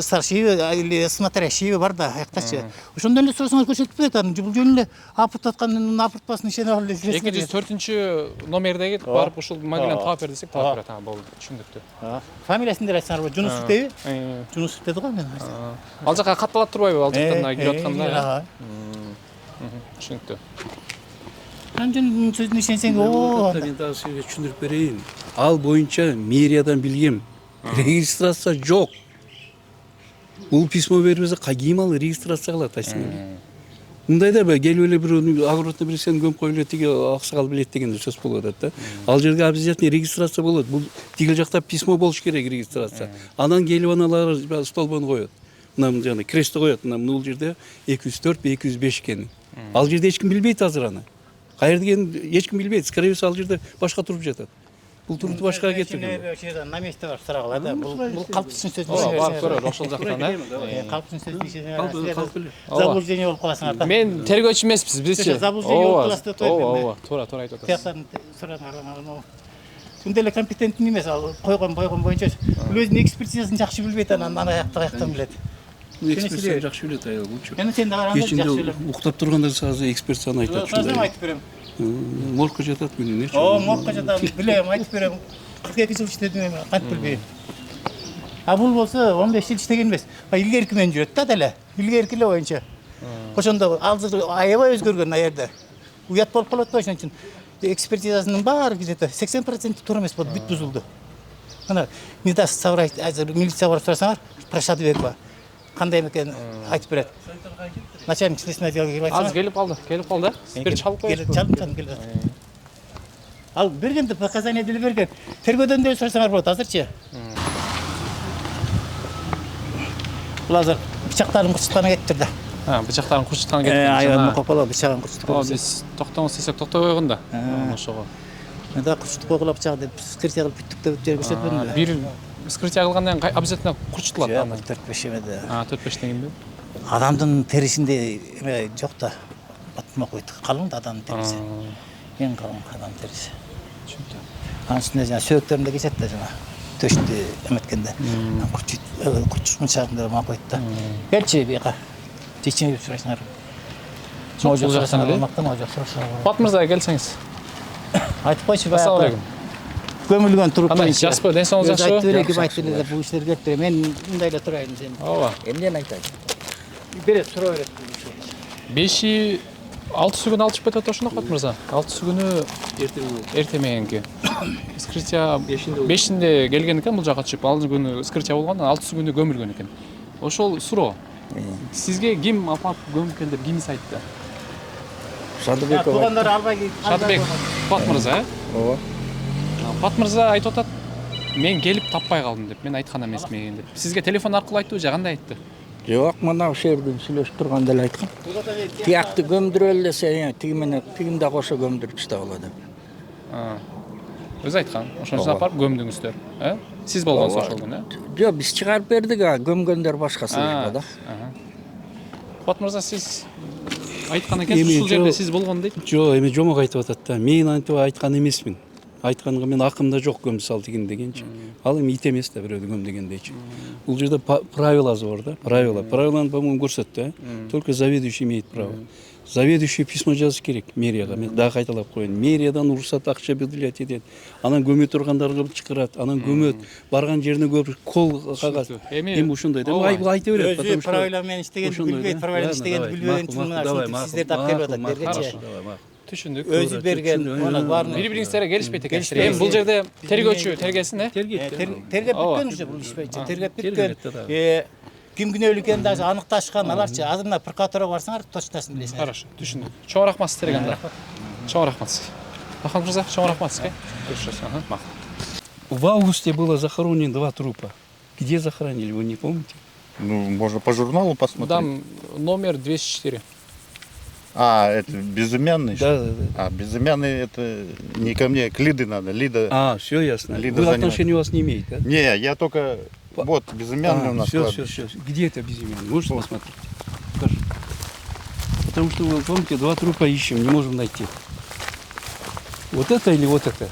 или смотрящийи бар да, аяктачы. Ошондон эле сурасаңар көрсөтүп берет, анан бул жөн эле апыртканын апыртпасын ишене алып эле. 204 номердеги барып ушул могиланы таап бер десек таап берет. Болду, түшүндүктү. Фамилиясын деле айтсаңарбы? Жунусов дейби? Жунусов деди го мен. Ал жака катталат турбайбы ал жактан кирип атканда? Түшүнүктүү. Анын сөзүнө ишенсең, о. Мен дагы сизге түшүндүрүп берейин. Ал боюнча мэриядан билгем. Регистрация жок. Бул письмо бербесе кайгим ал регистрация кылат айсың. Мындайда келип эле бир огородно бир сен көмүп коюп эле тиги аксагал билет деген сөз болуп атат да. Ал жерге обязательно регистрация болот. Бул тиги жакта письмо болуш керек регистрация. Анан келип аналар столбону коет. Мына жана крестти коет. Мына бул жерде 204 205 экенин. Ал жерде эч ким билбейт азыр аны. Кайер деген ешкім билбейт. Скорее всего, ал жерде башка туруп жатат. Бул турду башкага кетирген. На месте бар сурагыла да. Бул калптын сөз. Барып көрөлү ошол жактан, Калптын сөз Калп эле. заблуждение болуп каласыңар да. Мен тергөөчү эмеспиз, бизчи. Заблуждение болуп каласыз деп Ооба, туура айтып атасыз. Тияктан сураган Күнде эле компетенттүү эмес, ал койгон боюнча өзүнүн экспертизасын жакшы билбейт, анан аяктан билет. Экспертизаны жакшы билет аял булчу. Мен сен да караңдар жакшы Кечинде билет. уктап турганда сразу экспертизаны айтат Сразу ушундай. айтып берем. Моргко жатат күнүнө. О, моргко жатам, билем, айтып берем. 42 жыл иштедим эми, кантип билбейм. А бул болсо 15 жыл иштеген эмес. Илгерки менен жүрөт да деле. Илгерки эле боюнча. Ошондо азыр аябай өзгөргөн аерде. Уят болуп калат да ошон үчүн. Экспертизасынын баары где-то 80% туура эмес болду, бүт бузулду. Ана Мидас Саврай азыр милиция барып сурасаңар, прошады бербе. Кандай экен айтып берет. Начальник следственный отделга келип Азыр айтсаңар. келип калды. Бир чалып коюш. Чалым келди. Ал бергенде показания деле берген. Тергөөдөн деле сурасаңар болот азырчы. Бул азыр бычактарын курчутканы кетиптир да. Бычактарын курчутканы Аябай копало бычагын курчуткан. Биз токтоңуз десек токтой койгон да. Ошого. Мен да курчутуп койгула бычак деп скрытие кылып бүттүк деп жер көрсөтпөдүм. Бир скрытие кылгандан кийин обязательно курчутулат да. 4-5 эмеде. 4-5 дегенби? Адамдын терисинде эме жок да. Батмак койт. Калың да адамдын териси. Эң калың адам териси. Түшүндүм. Анын үстүнө жана сөөктөрүндө кечет да жана төштү эметкенде. Курчушкун чагында ма койт да. Келчи бияка. Чечине сурасыңар. Бул жактан эле. Мактама жок сурасаңар. Бат мырза келсеңиз. Айтып койчу баягы. Ассалам алейкум. Көмүлгөн туруп Кандай жашпы, ден соолугуңуз жакшыбы? Айтып эле айтып эле бул иштерге кетти. Мен мындай эле турайын сен. Ооба. Эмнени айтайын? Берет тура берет. 5-6 күн алып чыгып кетет ошондо Бат мырза. 6 күнү эрте мененки. Скрытия 5-inde келген экен бул жака чыгып, ал күнү скрытия болгон, 6 күнү көмүлгөн экен. Ошол суроо. Сизге ким апарып көмүлгөн деп кимиз айтты? Шадыбек. Туугандар албай Шадыбек Бат мырза, Ооба. Бат мырза айтып атат, мен келип таппай калдым деп, мен айткан эмесмин деп. Сизге телефон аркылуу айттыбы же кандай айтты? Жок, мына ошол жерден сүйлөшүп турганда эле айткан. Тиякты көмдүрөлү десе, тиги менен тигин да кошо көмдүрүп чыгабыла деп. Өзү айткан. Ошондо апарып көмдүңүздөр, Сиз болгонсуз ошол күнү, Жок, биз чыгарып бердик, көмгөндөр башкасы да. Бат мырза, сиз айткан экенсиз, ушул жерде сиз болгон дейт. Жок, эми жомок айтып атат да. Мен антип айткан эмесмин. Айтканга мен акымда жок көм сал деген дегенчи. Ал эми ит эмес да бирөөдү көм дегендейчи. Бул жерде правиласы бар да. Правиланы, по-моему, көрсөттү, Только заведующий имеет право. Заведующий письмо жазыш керек мэрияга. Мен дагы кайталап коеюн. Мэриядан уруксат акча выделять этет. Анан көмө тургандарды чыгарат. Анан көмөт. Барган жерине көп кол кагаз. Эми ушундай да. Айта берет, потому что правила менен иштегенди билбейт, правила иштегенди билбеген үчүн мына сиздерди алып келип атат бергенчи. Түшүндүк. Өзү берген, мына баарын Бири-бириңизге келишпейт экенсиздер. Эми бул жерде тергөөчү тергесин, тергеп бүткөн уже бул иш боюнча. Тергеп бүткөн. Ким күнөөлүү экенин даже аныкташкан аларчы. Азыр мына прокуратурага барсаңар, точносын билесиңер. Хорошо, түшүндүк. Чоң рахмат сиздерге анда. Чоң рахмат сизге. Ахан мырза, чоң рахмат сизге. Көрүшөбүз. в августе было захоронено 2 трупа. Где захоронили, вы не помните? Ну, можно по журналу посмотреть. Там номер 204. Это безымянный? Да. Безымянный это не ко мне, к Лиде надо. Лида. Все ясно. Лида Вы отношения у вас не имеет, да? Не, я только... Вот, безымянный у нас Все. кладбище. Где это безымянный? Можете посмотреть? Покажи. Потому что, вы помните, 2 трупа ищем, не можем найти. Вот это или вот это?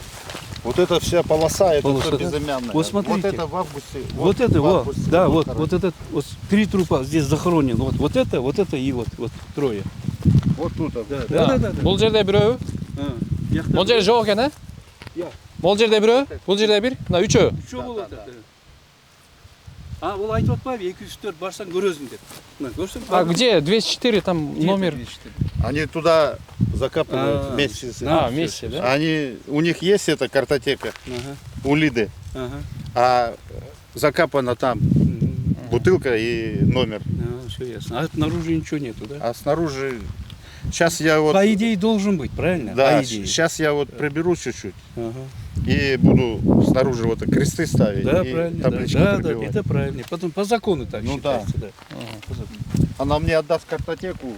Вот эта вся полоса, это Полоса, все да? безымянная. Вот смотрите. Вот это в августе. Вот это, в вот, августе да, было вот похоронено. этот, вот 3 трупа здесь захоронено. Вот это и вот 3. Вот тут. Да. Бул жерде бирөө, бул жерде жок экен, Бул жерде бирөө, бул жерде бир, мына 3-өө. Что было? Ол айтып атпайбы 204 барсаң көрөсүң деп. Мына көрсөң. Где 204 там номер? Они туда закапывают вместе. Вместе, да? У них есть эта картотека у Лиды, а закапана там бутылка и номер. Все ясно. А снаружи ничего нету, да? А снаружи... Сейчас я вот... По идее должен быть, правильно? Да, По идее. сейчас я вот приберу чуть-чуть и буду снаружи вот кресты ставить Да, и правильно. таблички Да, прибивать. это правильно. Потом по закону так Ну считается, да. Она мне отдаст картотеку,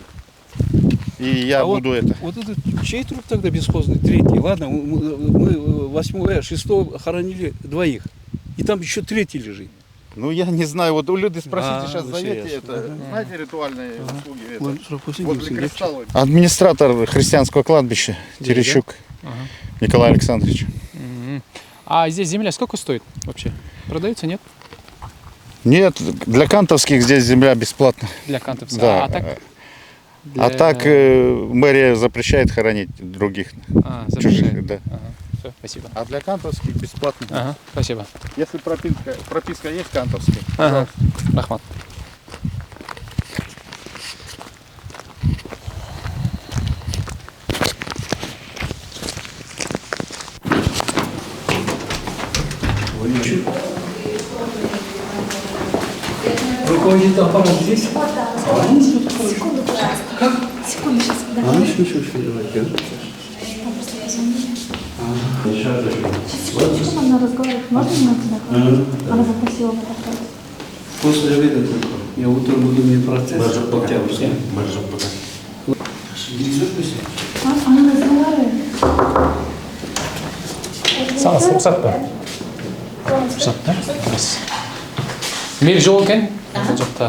и я буду это. Вот этот чей труп тогда бесхозный? Третий. Ладно, мы 8-го, 6-го хоронили 2. И там еще 3-й лежит. Ну, я не знаю, вот у людей спросите сейчас, ну, заветьте серьезно. это, знаете, ритуальные услуги, это, Ладно, 48 возле лет. креста. Администратор христианского кладбища Терещук Николай Александрович. А здесь земля сколько стоит вообще? Продается, нет? Нет, для кантовских здесь земля бесплатна. Для кантовцев. Да. А так? А так мэрия запрещает хоронить других Запрещает. чужих. Да. Ага. Все, спасибо. А для кантовских бесплатно. Ага, спасибо. Если прописка есть кантовская, Ага. Рахмат. Руководитель аппарата здесь? Секунду, пожалуйста. Как? Секунду, сейчас. Да. Все, давайте. Сейчас она разговаривает. Можно мне туда? Она попросила меня так. После обеда только. Я утром буду иметь процесс. Октябрьский. Она разговаривает. Саңыз рұқсат па? Рұқсат та? Мейлі жол екен, бұл жақта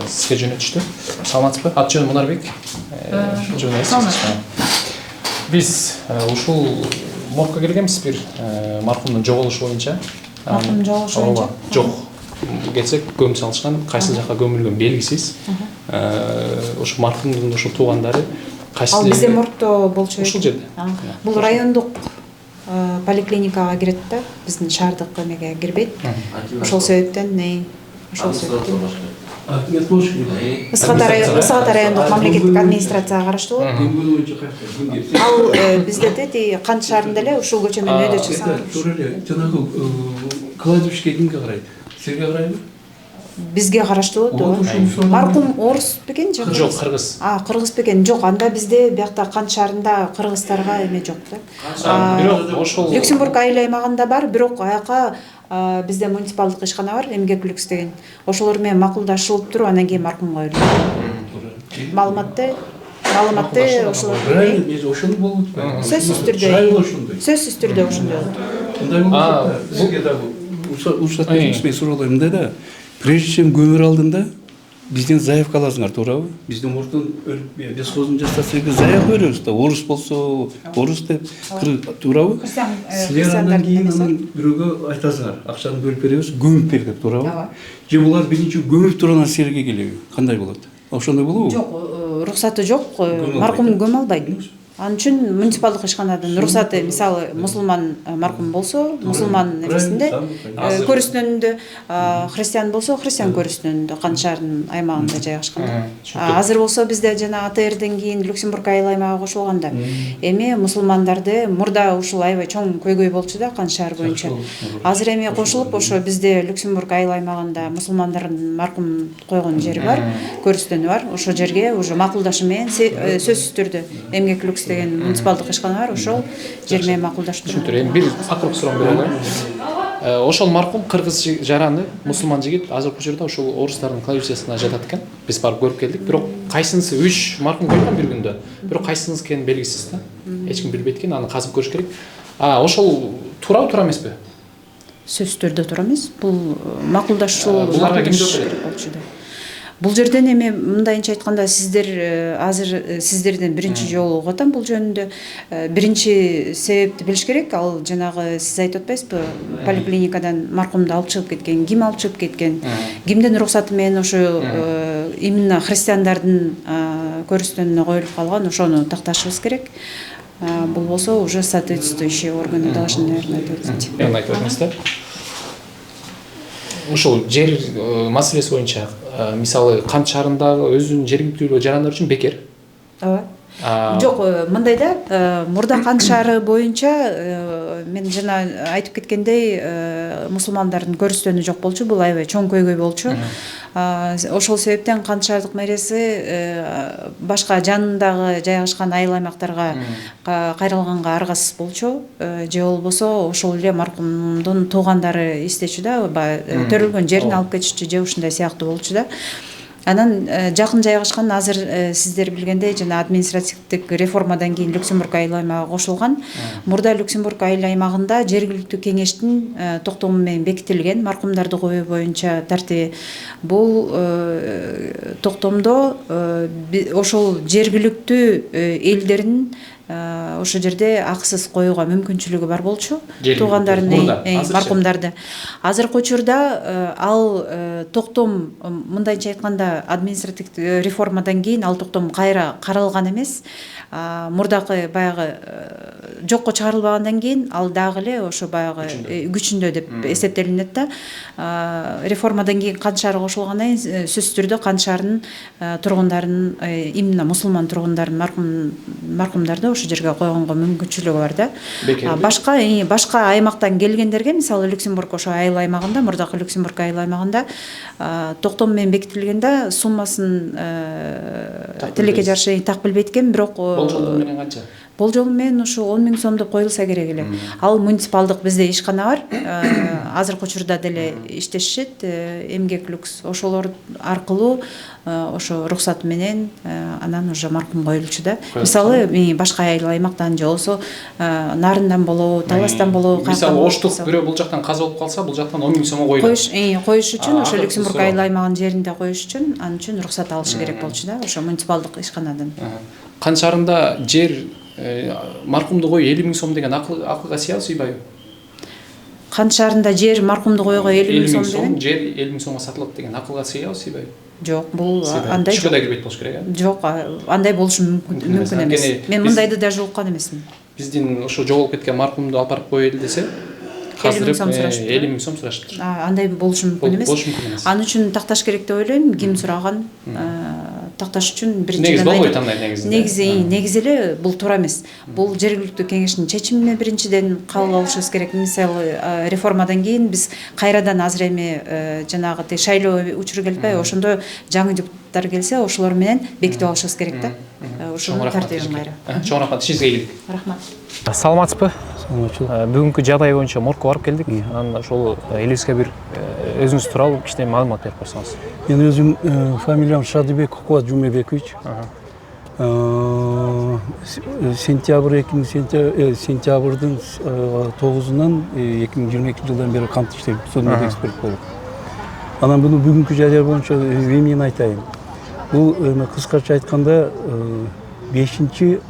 сізге жөнелтішті. Саламатсыз ба? Аты жөнім Мұнарбек. Біз ушул моргқа келгенбіз бір марқұмның жоғалышы бойынша. Марқұмның жоғалышы бойынша? Жоқ. Келсек көміп салышқан, қайсы жаққа көмілген белгісіз. Ошо марқұмдың ошо туғандары Ал бізде моргто болчу ушул жерде. Бул райондук поликлиникага кирет да, биздин шаардык эмеге кирбейт. Ошол себептен ошол себептен Ысык Ата райондук мамлекеттик администрацияга караштуу. Ал бизде дети Кант шаарында эле ушул көчө менен өйдө чыксаң. Жанагы кладбищке кимге карайт? Сизге карайбы? Бизге караштуу болот. Маркум орус бекен же? Жок, кыргыз. Кыргыз бекен. Жок, анда бизде биякта Кант шаарында кыргыздарга эме жок да. Бирок ошол Люксембург айыл аймагында бар, бирок аяка бизде муниципалдык ишкана бар, эмгектүүлүк деген. Ошолор менен макулдашылып туруп, анан кийин маркумга берилет. Маалыматты ошолор ошондой болот. сөзсүз түрдө ошондой болот. Мындай болот. Сизге дагы уруксат беришпей суралайм да. Прежде чем көмүр алдында бизден заявка аласыңар, туурабы? Биздин мурдун өлүп бесхозун жасаса заявка беребиз да. Орус болсо, орус деп, туурабы? Силер андан кийин бирөөгө айтасыңар, акчаны бөлүп беребиз, көмүп бер деп, туурабы? Же булар биринчи көмүп турган силерге келеби? Кандай болот? Ошондой болобу? Жок, уруксаты жок, маркум көмө албайт. Анын үчүн муниципалдык ишканадан уруксаты, мисалы, мусулман маркум болсо, мусулман эмесинде, көрүстөнүндө, христиан болсо, христиан көрүстөнүндө, Кант шаарынын аймагында жайгашкан. Азыр болсо бизде жана АТРден кийин Люксембург айыл аймагы кошулганда, эми мусулмандарды мурда ушул аябай чоң көйгөй болчу да Кант шаар боюнча. Азыр эми кошулуп, ошо бизде Люксембург айыл аймагында мусулмандардын маркум койгон жери бар, көрүстөнү бар. Ошол жерге уже макулдашы менен сөзсүз түрдө эмгектүүлүк деген муниципалдык ишкана бар, ошол жер менен макулдаштырып. Эми бир акыркы суроо бере алайын. Ошол маркум кыргыз жараны, мусулман жигит азыркы учурда ошол орустардын кладбищесине жатат экен. Биз барып көрүп келдик, бирок кайсынысы 3 маркум койгон бир күндө. Бирок кайсынысы экени белгисиз да. Эч ким билбейт экен, аны казып көрүш керек. Ошол туура эмеспи? Сөзсүз түрдө туура эмес. Бул макулдашуу буларга ким жооп берет? Бул жерден эми мындайынча айтканда сиздер азыр сиздерден биринчи жолу угуп атам бул жөнүндө. Биринчи себепти билиш керек. Ал жанагы сиз айтып атпайсызбы? Поликлиникадан маркумду алып чыгып кеткен, ким алып чыгып кеткен? Кимдин уруксаты менен ошо именно христиандардын көрүстөнүнө коюлуп калган, ошону такташыбыз керек. Бул болсо уже соответствующие органы должны, наверное, ответить. Мен айтып атам да. Ушул жер маселеси боюнча мисалы Кант шаарындагы өзүнүн жергиликтүү жарандар үчүн бекер. Ооба. Жок, мындай да, мурда Кант шаары боюнча мен жана айтып кеткендей, мусулмандардын көрүстөнү жок болчу, бул аябай чоң көйгөй болчу. Ошол себептен Кант шаардык мэрияси башка жанындагы жайгашкан айыл аймактарга кайрылганга аргасыз болчу. Же болбосо ошол эле маркумдун туугандары издечү да, төрөлгөн жерин алып кетишчү, же ушундай сыяктуу болчу да. Анан жакын жайгашкан азыр сиздер билгендей жана административдик реформадан кийин Люксембург айыл аймагы кошулган. Мурда Люксембург айыл аймагында жергиликтүү кеңештин токтому менен бекитилген маркумдарды коюу боюнча тартиби. Бул токтомдо ошол жергиликтүү элдердин ошо жерде акысыз коюуга мүмкүнчүлүгү бар болчу туугандарын маркумдарды. Азыркы учурда ал токтом мындайча айтканда административдик реформадан кийин ал токтом кайра каралган эмес. Мурдакы баягы жокко чыгарылбагандан кийин ал дагы эле ошо баягы күчүндө деп эсептелинет да. Реформадан кийин Кант шаары кошулгандан кийин сөзсүз түрдө Кант шаарынын тургундарын, именно мусулман тургундарын маркумдарды ошо жерге койгонго мүмкүнчүлүгү бар да. Башка аймактан келгендерге, мисалы Люксембург ошо айыл аймагында, мурдакы Люксембург айыл аймагында токтом менен бекитилгенде суммасын тилекке жараша так билбейт экен, бирок болжол менен канча? Болжол менен ушу 10 000 сом деп коюлса керек эле. Ал муниципалдык бизде ишкана бар. Азыркы учурда деле иштешет, Эмгек Люкс. Ошолор аркылуу ошо уруксат менен анан уже маркум коюлчу да. Мисалы башка айыл аймактан же болсо Нарындан болобу, Таластан болобу, мисалы оштук бирөө бул жактан каза болуп калса, бул жактан 10 000 сомго коюлат. Коюш үчүн ошо Люксембург айыл аймагынын жеринде коюш үчүн анын үчүн уруксат алышы керек болчу да, ошо муниципалдык ишканадан. Кант шаарында жер маркумду коюу 50 000 сом деген акылга сыябы, сыйбайбы? Кант шаарында жер маркумду коюуга 50 000 сом деген жер 50 000 сомго сатылат деген акылга сыябы, сыйбайбы? Жок, бул андай түшкө да кирбейт болуш керек, э? Жок, андай болушу мүмкүн эмес. Мен мындайды даже уккан эмесмин. Биздин ошо жоголуп кеткен маркумду алып барып коелу десе, 50 000 сом сурашыптыр. Андай болушу мүмкүн эмес. Анын үчүн такташ керек деп ойлойм. Ким сураган? Такташ үчүн биринчиден болбойт андай негизи эле бул туура эмес. Бул жергиликтүү кеңештин чечимине биринчиден кабыл алышыбыз керек. Мисалы реформадан кийин биз кайрадан азыр эми жанагы шайлоо учуру келбей, ошондо жаңы депутаттар келсе, ошолор менен бекитип алышыбыз керек да. Ошонун тартибин кайра. Чоң рахмат, ишиңизге ийгилик. Рахмат. Саламатсызбы? Бүгүнкү жадай боюнча моргко барып келдик. Анан ошол элибизге бир өзүңүз тууралуу кичине маалымат берип койсоңуз. Мен өзүм фамилиям Шадыбек Кукубат Жумебекович. Сентябрдын 9-унан 2022 жылдан бери камт иштейм, судмед эксперт болуп. Анан буну бүгүнкү жадай боюнча эмнени айтайын. Бул кыскача айтканда 5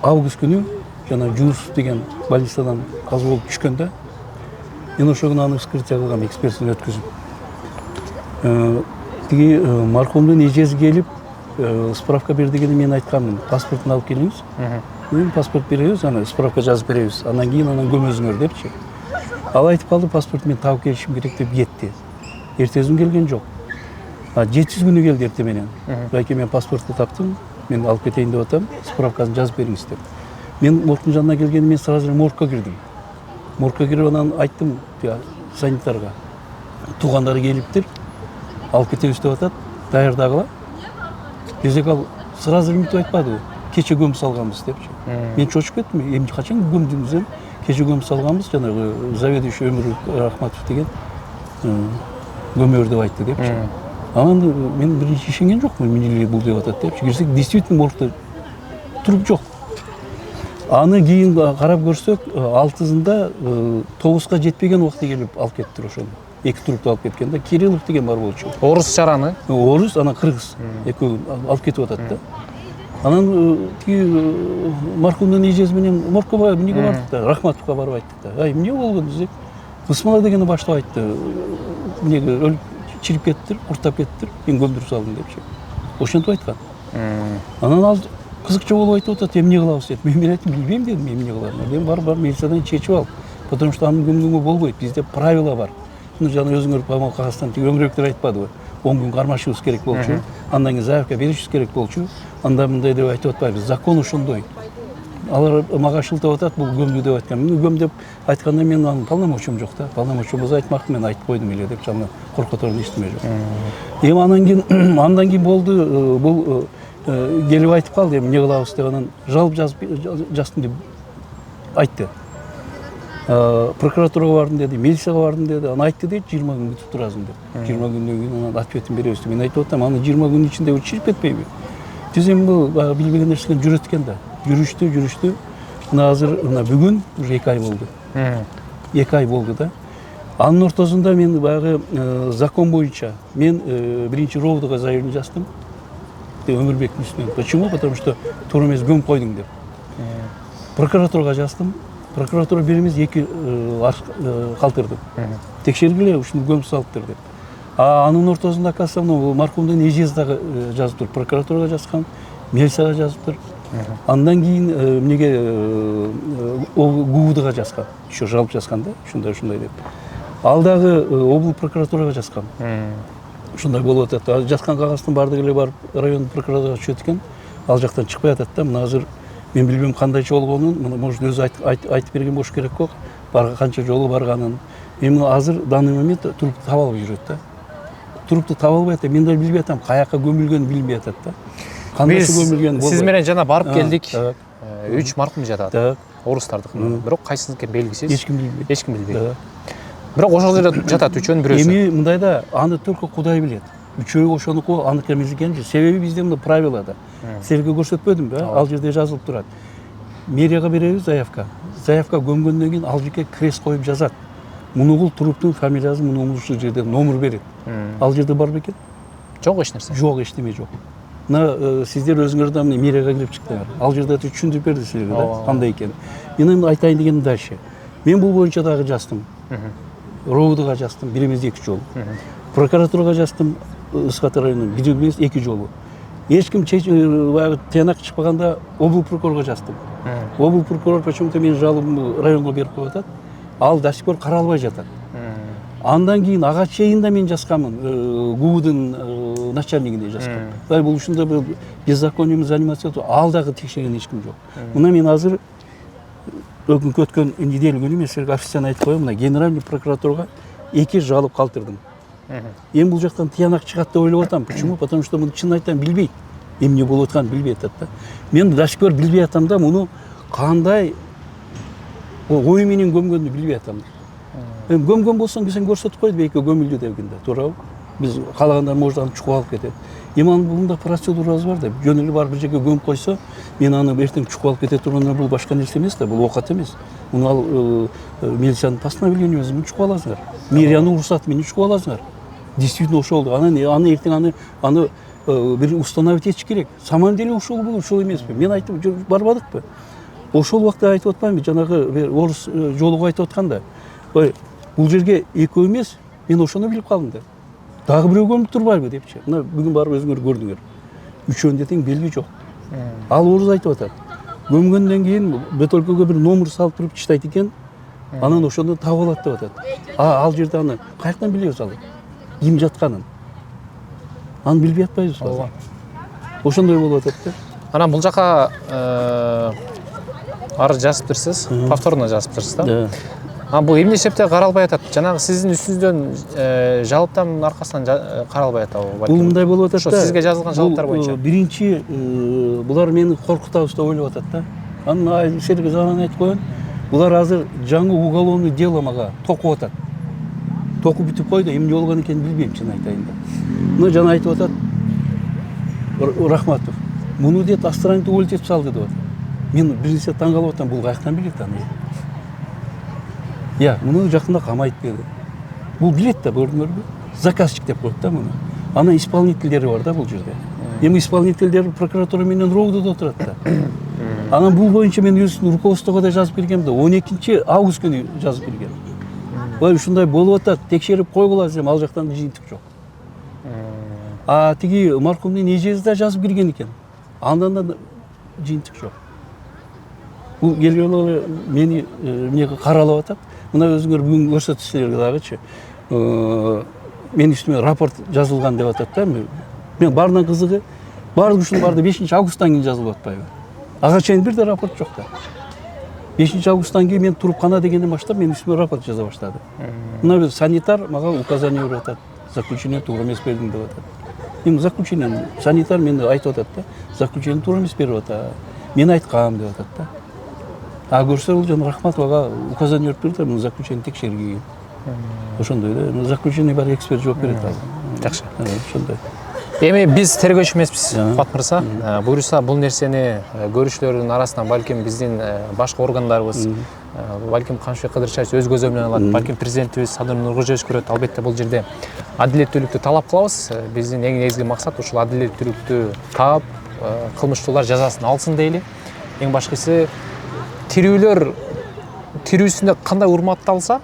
август күнү жана Жуус деген больницадан каза болуп түшкөн да. Мен ошол күнү аны вскрытие кылгам, экспертиза өткөзүп. Тиги маркумдун эжеси келип справка бер дегенде мен айтканмын, паспортун алып келиңиз. Мен паспорт беребиз, аны справка жазып беребиз. Андан кийин анан көмөзүңөр депчи. Ал айтып калды, паспорт мен таап келишим керек деп кетти. Эртесин келген жок. 700 күнү келди эрте менен. Байке мен паспорту таптым, мен алып кетейин деп атам, справкасын жазып бериңиз деп. Мен моргтун жанына келгенде мен сразу моргко кирдим. Моргко кирип анан айттым санитарга. Туугандары келиптир, алып кетебиз деп атат, даярдагыла. Десек ал сразу мынтип айтпады, кече көмүп салганбыз депчи. Мен чочуп кеттим, эмне качан көмдүңүз десем, кече көмүп салганбыз, жанагы заведующий Өмүр Рахматов деген көмөр деп айтты депчи. Анан мен биринчи ишенген жокмун, эмне бул деп атат депчи. Кирсек, действительно моргто туруп жок. Аны кийин карап көрсөк, 6-сында 9-га жетпеген убакта келип алып кеттир ошону. 2 трупты алып кеткен да, Кириллов деген бар болчу. Орус жараны? Орус, анан кыргыз. Экөө алып кетип атат да. Анан тиги маркумдун эжеси менен моргко барып, эмнеге бардык да, Рахматовго барып айттык да. Ай, эмне болгон десек, Кысмала дегени баштап айтты. Эмнеге өлүп чирип кеттир, куртап кеттир, мен көмдүрүп салдым депчи. Ошентип айткан. Анан ал кызыкча болуп айтып атат, эмне кылабыз деп. Мен айттым, билбейм дедим, эмне кылам. Мен бар милициядан чечип ал. Потому что анын көмгөнгө болбойт. Бизде правила бар. Жана өзүңөр Памал Кагастан өңүрөктөр айтпадыбы? 10 күн кармашыбыз керек болчу. Андан кийин заявка беришибиз керек болчу. Анда мындай деп айтып атпайбыз. Закон ошондой. Алар мага шылтап атат, бул көмдү деп айткан. Мен көм деп айтканда мен анын полномочиям жок да. Полномочиям болсо айтмакмын, мен айтып койдум эле деп жана коркоторун эчтеме жок. Эми андан кийин болду, бул келип айтып калды, эмне кылабыз деп анан жалоба жазып жаздым деп айтты. Прокуратураға бардым деді, милицияға бардым деді, аны айтты дейді, 20 күн күтіп тұрасың деп. 20 күннен кейін анан ответин беребиз деп. Мен айтып атам, аны 20 күн ичинде чечип кетпейби. Түзем бул билбеген нерсени жүрөт экен да. Жүрүштү. Мына азыр бүгүн уже 2 ай болду. 2 ай болду да. Анын ортосунда мен баягы закон боюнча мен биринчи ровдуга заявление жаздым. Өмүрбектин үстүнөн. Почему? Потому что туура эмес көмүп койдуң деп. Прокуратурага жаздым. Прокуратура береміз 2 калтырды. Текшергиле ушуну көмүп салыптыр деп. Анын ортосунда оказывается, маркумдун эжеси дагы жазып тур. Прокуратурага жазган, милицияга жазып тур. Андан кийин эмнеге ГУУДга жазган. Еще жалоба жазган да, ушундай деп. Ал дагы облус прокуратурага жазган. Ушундай болуп атат. Жазган кагаздын бардыгы эле барып район прокуратурага түшөт экен. Ал жактан чыкпай атат да. Мына азыр мен билбейм кандай болгонун, муну может өзү айтып берген болуш керек кок. Канча жолу барганын. Мен азыр данный момент трупты таба албай жүрөт да. Трупты таба албай атат. Мен да билбей атам, каяка көмүлгөнүн билбей атат да. Биз сиз менен жана барып келдик. 3 маркум жатат. Орустардыкы. Бирок кайсыныкы белгисиз. Эч ким билбейт. Эч ким билбейт. Бирок ошол жерде жатат үчөөнүн бирөөсү. Эми мындайда аны только Кудай билет. Үчөө ошонуку аныкы эмес экен. Себеби бизде мына правилада. Силерге көрсөтпөдүмбү? Ал жерде жазылып турат. Мэрияга беребиз заявка. Заявка көмгөндөн кийин ал жерге крест коюп жазат. Мунугул туруптун фамилиясы муну ушул жерде номер берет. Ал жерде бар бекен? Жок эч нерсе. Жок, эчтеме жок. Мына сиздер өзүңөр да мэрияга кирип чыктыңар. Ал жерде түшүндүрүп берди силерге да, кандай экенин. Мен эми айтайын дегеним дальше. Мен бул боюнча дагы жаздым. РОУДга жаздым, бир эмес 2 жолу. Прокуратурага жаздым, Ысқаты районунун бир эмес 2 жолу. Эч ким тыянак чыкпаганда облус прокурорго жаздым. Облус прокурор почему-то менин жалобымды районго берип коюп атат. Ал до сих пор каралбай жатат. Андан кийин ага чейин да мен жазганмын, ГУУдун начальнигине жазгам. Бул ушундай бир беззакониемен заниматься этип, ал дагы текшерген эч ким жок. Мына мен азыр өткөн неделя күнү мен силерге официально айтып коеюн, мына генеральный прокуратурага 2 жалоба калтырдым. Эми бул жактан тыянак чыгат деп ойлоп атам. Почему? Потому что муну чын айтам билбейт. Эмне болуп атканын билбей атат да. Мен до сих пор билбей атам да, муну кандай ой менен көмгөндү билбей атам. Эми көмгөн болсоң сен көрсөтүп кой дейт, көмүлдү дегенде, туурабы? Биз каалагандар может аны чукуп алып кетет. Эми анын бунда процедурасы бар да. Жөн эле барып бир жерге көмүп койсо, мен аны эртең чукуп алып кетет турганда бул башка нерсе эмес да, бул оокат эмес. Муну ал милициянын постановлениеси менен чукуп аласыңар. Мэриянын уруксаты менен чукуп аласыңар. Действительно ошол. Аны эртең аны бир установить этиш керек. Самом деле ушул эмеспи? Мен айтып барбадыкпы? Ошол убакта айтып атпаймынбы? Жанагы бир орус жолуга айтып атканда, ой, бул жерге экөө эмес, мен ошону билип калдым да. Дагы бирөө көмүп турбайбы депчи. Мына бүгүн барып өзүңөр көрдүңөр. Үчөөндө тең белги жок. Ал орус айтып атат. Көмгөндөн кийин бөтөлкөгө бир номер салып туруп чыштайт экен. Анан ошондо таап алат деп атат. Ал жерде аны каяктан билебиз ал? Ким жатканын? Аны билбей атпайбыз ба? Ошондой болуп атат да. Анан бул жака арыз жазыптырсыз, повторно жазыптырсыз да? Бул эмне себептен каралбай атат? Жанагы сиздин үстүңүздөн жалоптардын аркасынан каралбай атабы? Бул мындай болуп атат да. Сизге жазылган жалоптар боюнча. Биринчи булар мени коркутабыз деп ойлоп атат да. Анан силерге заранее айтып коеюн. Булар азыр жаңы уголовный дело мага токуп атат. Токуп бүтүп койду, эмне болгон экенин билбейм, чын айтайын да. Мына жана айтып атат Рахматов. Муну дейт Астраниты өлтүрүп салды деп атат. Мен биринчи таң калып атам, бул каяктан билет аны? Муну жакында камайт берди. Бул билет да, көрдүңөрбү? Заказчик деп коет да муну. Анан исполнительдери бар да бул жерде. Эми исполнительдер прокуратура менен РОУДда отурат да. Анан бул боюнча мен өзүм руководствого да жазып бергем да, 12 август күнү жазып бергем. Ушундай болуп атат, текшерип койгула десем, ал жактан жыйынтык жок. Тиги маркумдун эжеси да жазып берген экен. Андан да жыйынтык жок. Бул келгеле мени эмнеге каралып атат. Мына өзүңөр бүгүн көрсөтүшүңөр дагычы. Мен үстүмө рапорт жазылган деп атат да. Мен баарынан кызыгы, баардык ушунун баарды 5 августтан кийин жазылып атпайбы? Ага чейин бир да рапорт жок да. 5 августтан кийин мен турупкана дегенден баштап мен үстүмө рапорт жаза баштады. Мына санитар мага указание берип атат. Заключение туура эмес бердиң деп атат. Эми заключение санитар мени айтып атат да. Заключение туура эмес берип атат. Мен айткам деп атат да. А көрсө бул жана Рахматовага указание берип берди, муну заключение текшергиле. Ошондой да. Заключение бар, эксперт жооп берет ал. Жакшы. Ошондой. Эми биз тергөөчү эмеспиз, Кубат мырза. Буюрса бул нерсени көрүүчүлөрдүн арасынан балким биздин башка органдарыбыз, балким Канышбек Кыдырчаевич өз көзү менен алат, балким президентибиз Садыр Нуркожоевич көрөт. Албетте бул жерде адилеттүүлүктү талап кылабыз. Биздин эң негизги максат ушул адилеттүүлүктү таап, кылмыштуулар жазасын алсын дейли. Эң башкысы тирүүлөр тирүүсүндө кандай урматталса,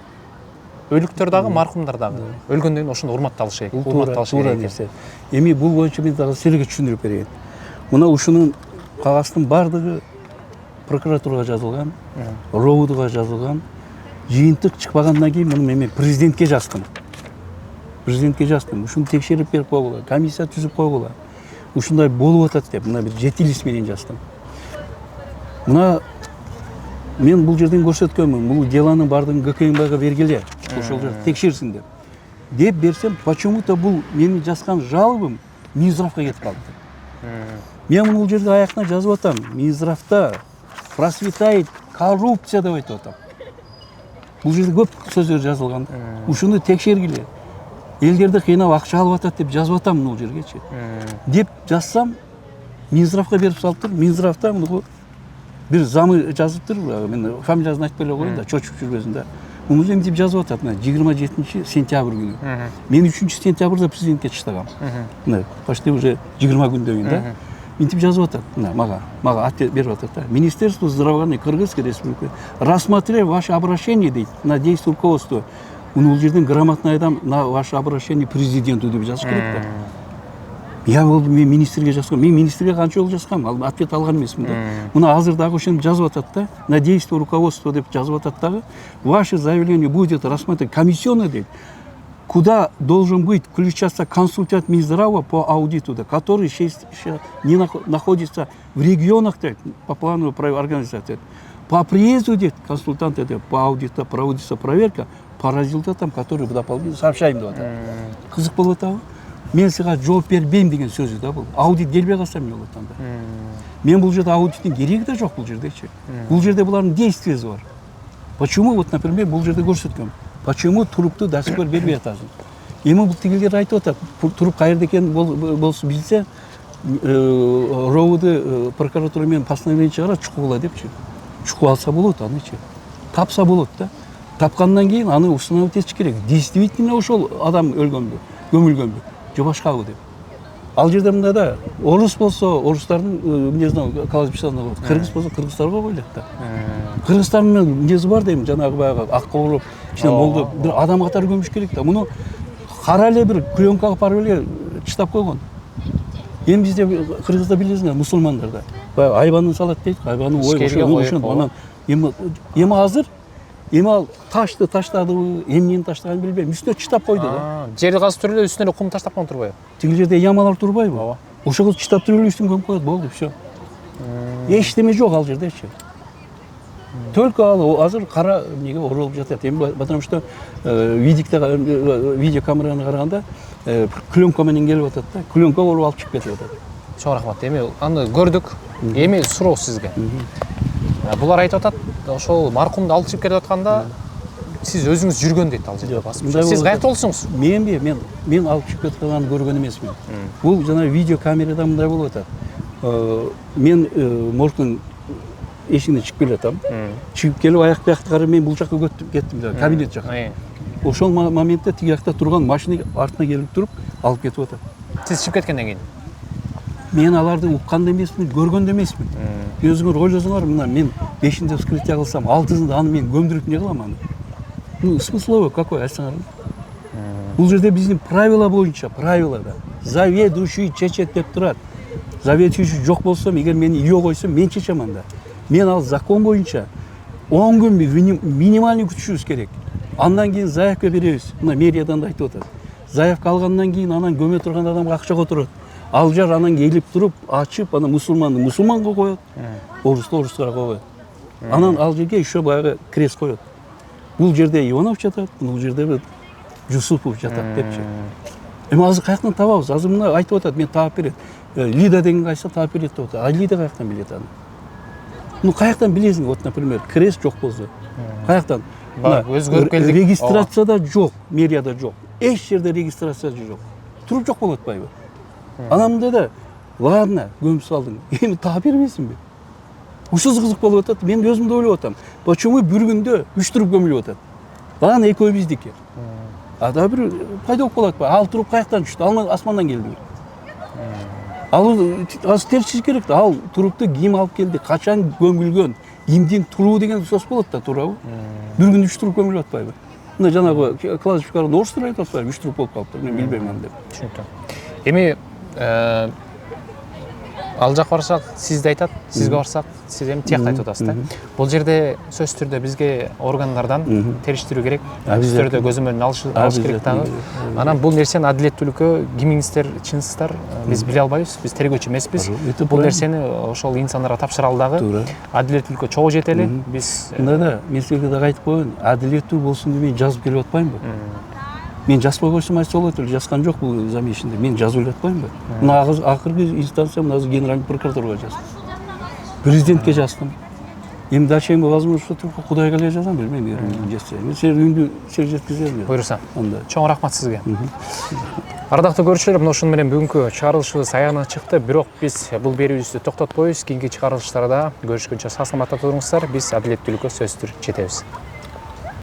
өлүктөр дагы, маркумдар дагы өлгөндөн кийин ошондо урматталышы керек. Туура нерсе. Эми бул боюнча мен дагы силерге түшүндүрүп берейин. Мына ушунун кагаздын бардыгы прокуратурага жазылган, РОУДга жазылган. Жыйынтык чыкпагандан кийин муну мен президентке жаздым. Ушуну текшерип берип койгула, комиссия түзүп койгула. Ушундай болуп атат деп, мына бир 7 лист менен жаздым. Мына мен бул жерден көрсөткөнмүн, бул делонун бардыгын ГКМБга бергиле, ошол жерде текшерсин деп. Деп берсем, почему-то бул менин жазган жалобым Минздравга кетип калды. Мен бул жерде аяктан жазып атам, Минздравда процветает коррупция деп айтып атам. Бул жерде көп сөздөр жазылган. Ушуну текшергиле. Элдерди кыйнап акча алып атат деп жазып атам бул жергечи. Деп жазсам, Минздравга берип салыптыр. Минздравда муну бир замы жазыптыр. Мен фамилиясын айтып бере коеюн да, чочуп жүрбөсүн да. Муну эмтип жазып атат. 27 сентябрь күнү. Мен 3 сентябрда президентке чыктагам. Почти уже 20 күндөн кийин да. Мынтип жазып атат. Мага ответ берип атат да. Министерство здравоохранения Кыргызской республики, рассмотрев ваше обращение, дейт, на действие руководства. Бул жерден грамотный адам на ваше обращение президенту деп жазыш керек да. Я мен министрге жазгам. Мен министрге канча жолу жазгам, ответ алган эмесмин да. Мына азыр дагы ошентип жазып атат да. На действие руководства деп жазып атат дагы. Ваше заявление будет рассмотрено комиссионно, дейт. Куда должен быть включаться консультант Минздрава по аудиту, да, который не находится в регионах, по плану организации. По приезду, консультанты по аудиту проводится проверка по результатам, которые дополнительно сообщаем. Кызык болуп атабы? Мен сага жооп бербейм деген сөзү да бул. Аудит келбей калса эмне болот анда? Мен бул жерде аудиттин кереги да жок бул жердечи. Бул жерде булардын действиясы бар. Почему, вот, например, бул жерде көрсөткөм. Почему турупту до сих пор бербей атасың? Эми бул тигилер айтып атат. Туруп каерде экенин болсо билсе, РОУД прокуратура менен постановление чыгарат, чукугула депчи. Чукуп алса болот анычы. Тапса болот да. Тапкандан кийин аны установить этиш керек. Действительно ошол адам өлгөнбү, көмүлгөнбү, же башкабы деп. Ал жерде мында да орус болсо, орустардын эмнесине калачписана болот. Кыргыз болсо, кыргыздарга койлот да. Кыргызстандын эмнеси бар дейм, жанагы баягы ак кооруп, ичине молду бир адам катары көмүш керек да. Муну кара эле бир пленкага барып эле чытап койгон. Эми бизде Кыргызда билесиңер, мусулмандарда баягы айбанын салат дейт, айбанын ошондо. Анан эми азыр ал ташты таштадыбы, эмнени таштаганын билбейм. Үстүнө чытап койду да. Жерди казып туруп эле үстүнө кум таштап койгон турбайбы? Тиги жерде ямалар турбайбы? Ооба. Ошого чытап туруп эле үстүн көмүп коет, болду, всё. Эчтеме жок ал жердечи. Только ал азыр кара эмнеге оролуп жатат. Эми потому что видеокамераны караганда пленка менен келип атат да. Пленка оруп алып чыгып кетип атат. Чоң рахмат. Эми аны көрдүк. Эми суроо сизге. Булар айтып атат, ошол маркумду алып чыгып кетип атканда сиз өзүңүз жүргөн дейт ал жерде басып. Сиз каякта болсуңуз? Мен алып чыгып кеткенди көргөн эмесмин. Бул жана видеокамерада мындай болуп атат. Мен моргтун эшигине чыгып келатам. Чыгып келип аяк биякты карап мен бул жака кеттим да, кабинет жака. Ошол моментте тиги жакта турган машина артына келип туруп алып кетип атат. Сиз чыгып кеткенден кийин? Мен аларды уккан да эмесмин, көргөн да эмесмин. Өзүңөр ойлосоңор, мына мен 5-нде вскрытие кылсам, 6-сында аны мен көмдүрүп эмне кылам аны? Ну, смысловой какой, айтсаңар. Бул жерде биздин правила боюнча, правилада заведующий чечет деп турат. Заведующий жок болсом, эгер мени үйгө койсом, мен чечем анда. Мен ал закон боюнча 10 күн минимальный күтүшүбүз керек. Андан кийин заявка беребиз. Мына мэриядан да айтып атат. Заявка алгандан кийин анан көмө турган адамга акча которот. Ал жар анан келип туруп, ачып, анан мусулманга коет, орустарга коет. Анан ал жерге еще баягы крест коет. Бул жерде Иванов жатат, бул жерде Жусупов жатат депчи. Эми азыр каяктан табабыз? Азыр мына айтып атат, мен таап берет. Лида деген кайсы таап берет деп атат. А Лида каяктан билет аны? Ну каяктан билесиң, вот, например, крест жок болсо. Каяктан? Өзгөрүп келдик. Регистрацияда жок, мэрияда жок. Эч жерде регистрация жок. Туруп жок болуп атпайбы? Анан мындай да, ладно, көмүп салдың. Эми таап бербейсиңби? Ушул кызык болуп атат. Мен өзүм да ойлоп атам. Почему бир күндө 3 туруп көмүлүп атат? Ладно, экөө биздики. А да бир пайда болуп калат. Ал туруп каяктан түштү? Ал асмандан келдиби? Ал аз терчиш керек да. Ал турупту ким алып келди? Качан көмүлгөн? Кимдин туруу деген сөз болот да, туурабы? Бир күндө 3 туруп көмүлүп атпайбы? Мына жанагы классификатордо орустар айтып атпайбы? 3 туруп болуп калыптыр. Мен билбейм аны деп. Түшүнүктүү. Эми ал жака барсак, сиз да айтат, сизге барсак, сиз эми тиякты айтып атасыз да. Бул жерде сөзсүз түрдө бизге органдардан териштирүү керек, сөзсүз түрдө көзөмөлүн алыш керек дагы. Анан бул нерсени адилеттүүлүккө кимиңиздер чынсыздар, биз биле албайбыз, биз тергөөчү эмеспиз. Бул нерсени ошол инсандарга тапшыралы дагы. Адилеттүүлүккө чогуу жетели. Биз мындай да, мен силерге дагы айтып коеюн, адилеттүү болсун деп мен жазып келип атпаймынбы? Мен жазбай койсом айтса болот эле, жазган жок бул зам ишинде. Мен жазып эле атпаймынбы? Мына акыркы инстанция мына генеральный прокуратурага жаздым. Президентке жаздым. Эми дальше возможно, Кудайга эле жазам, билбейм, жетсе. Мен силерге сел жеткизем. Буйруса. Чоң рахмат сизге. Ардактуу көрүүчүлөр, мына ушуну менен бүгүнкү чыгарылышыбыз аягына чыкты. Бирок биз бул берүүбүздү токтотпойбуз. Кийинки чыгарылыштарда көрүшкөнчө сак саламатта туруңуздар. Биз адилеттүүлүккө сөзсүз жетебиз.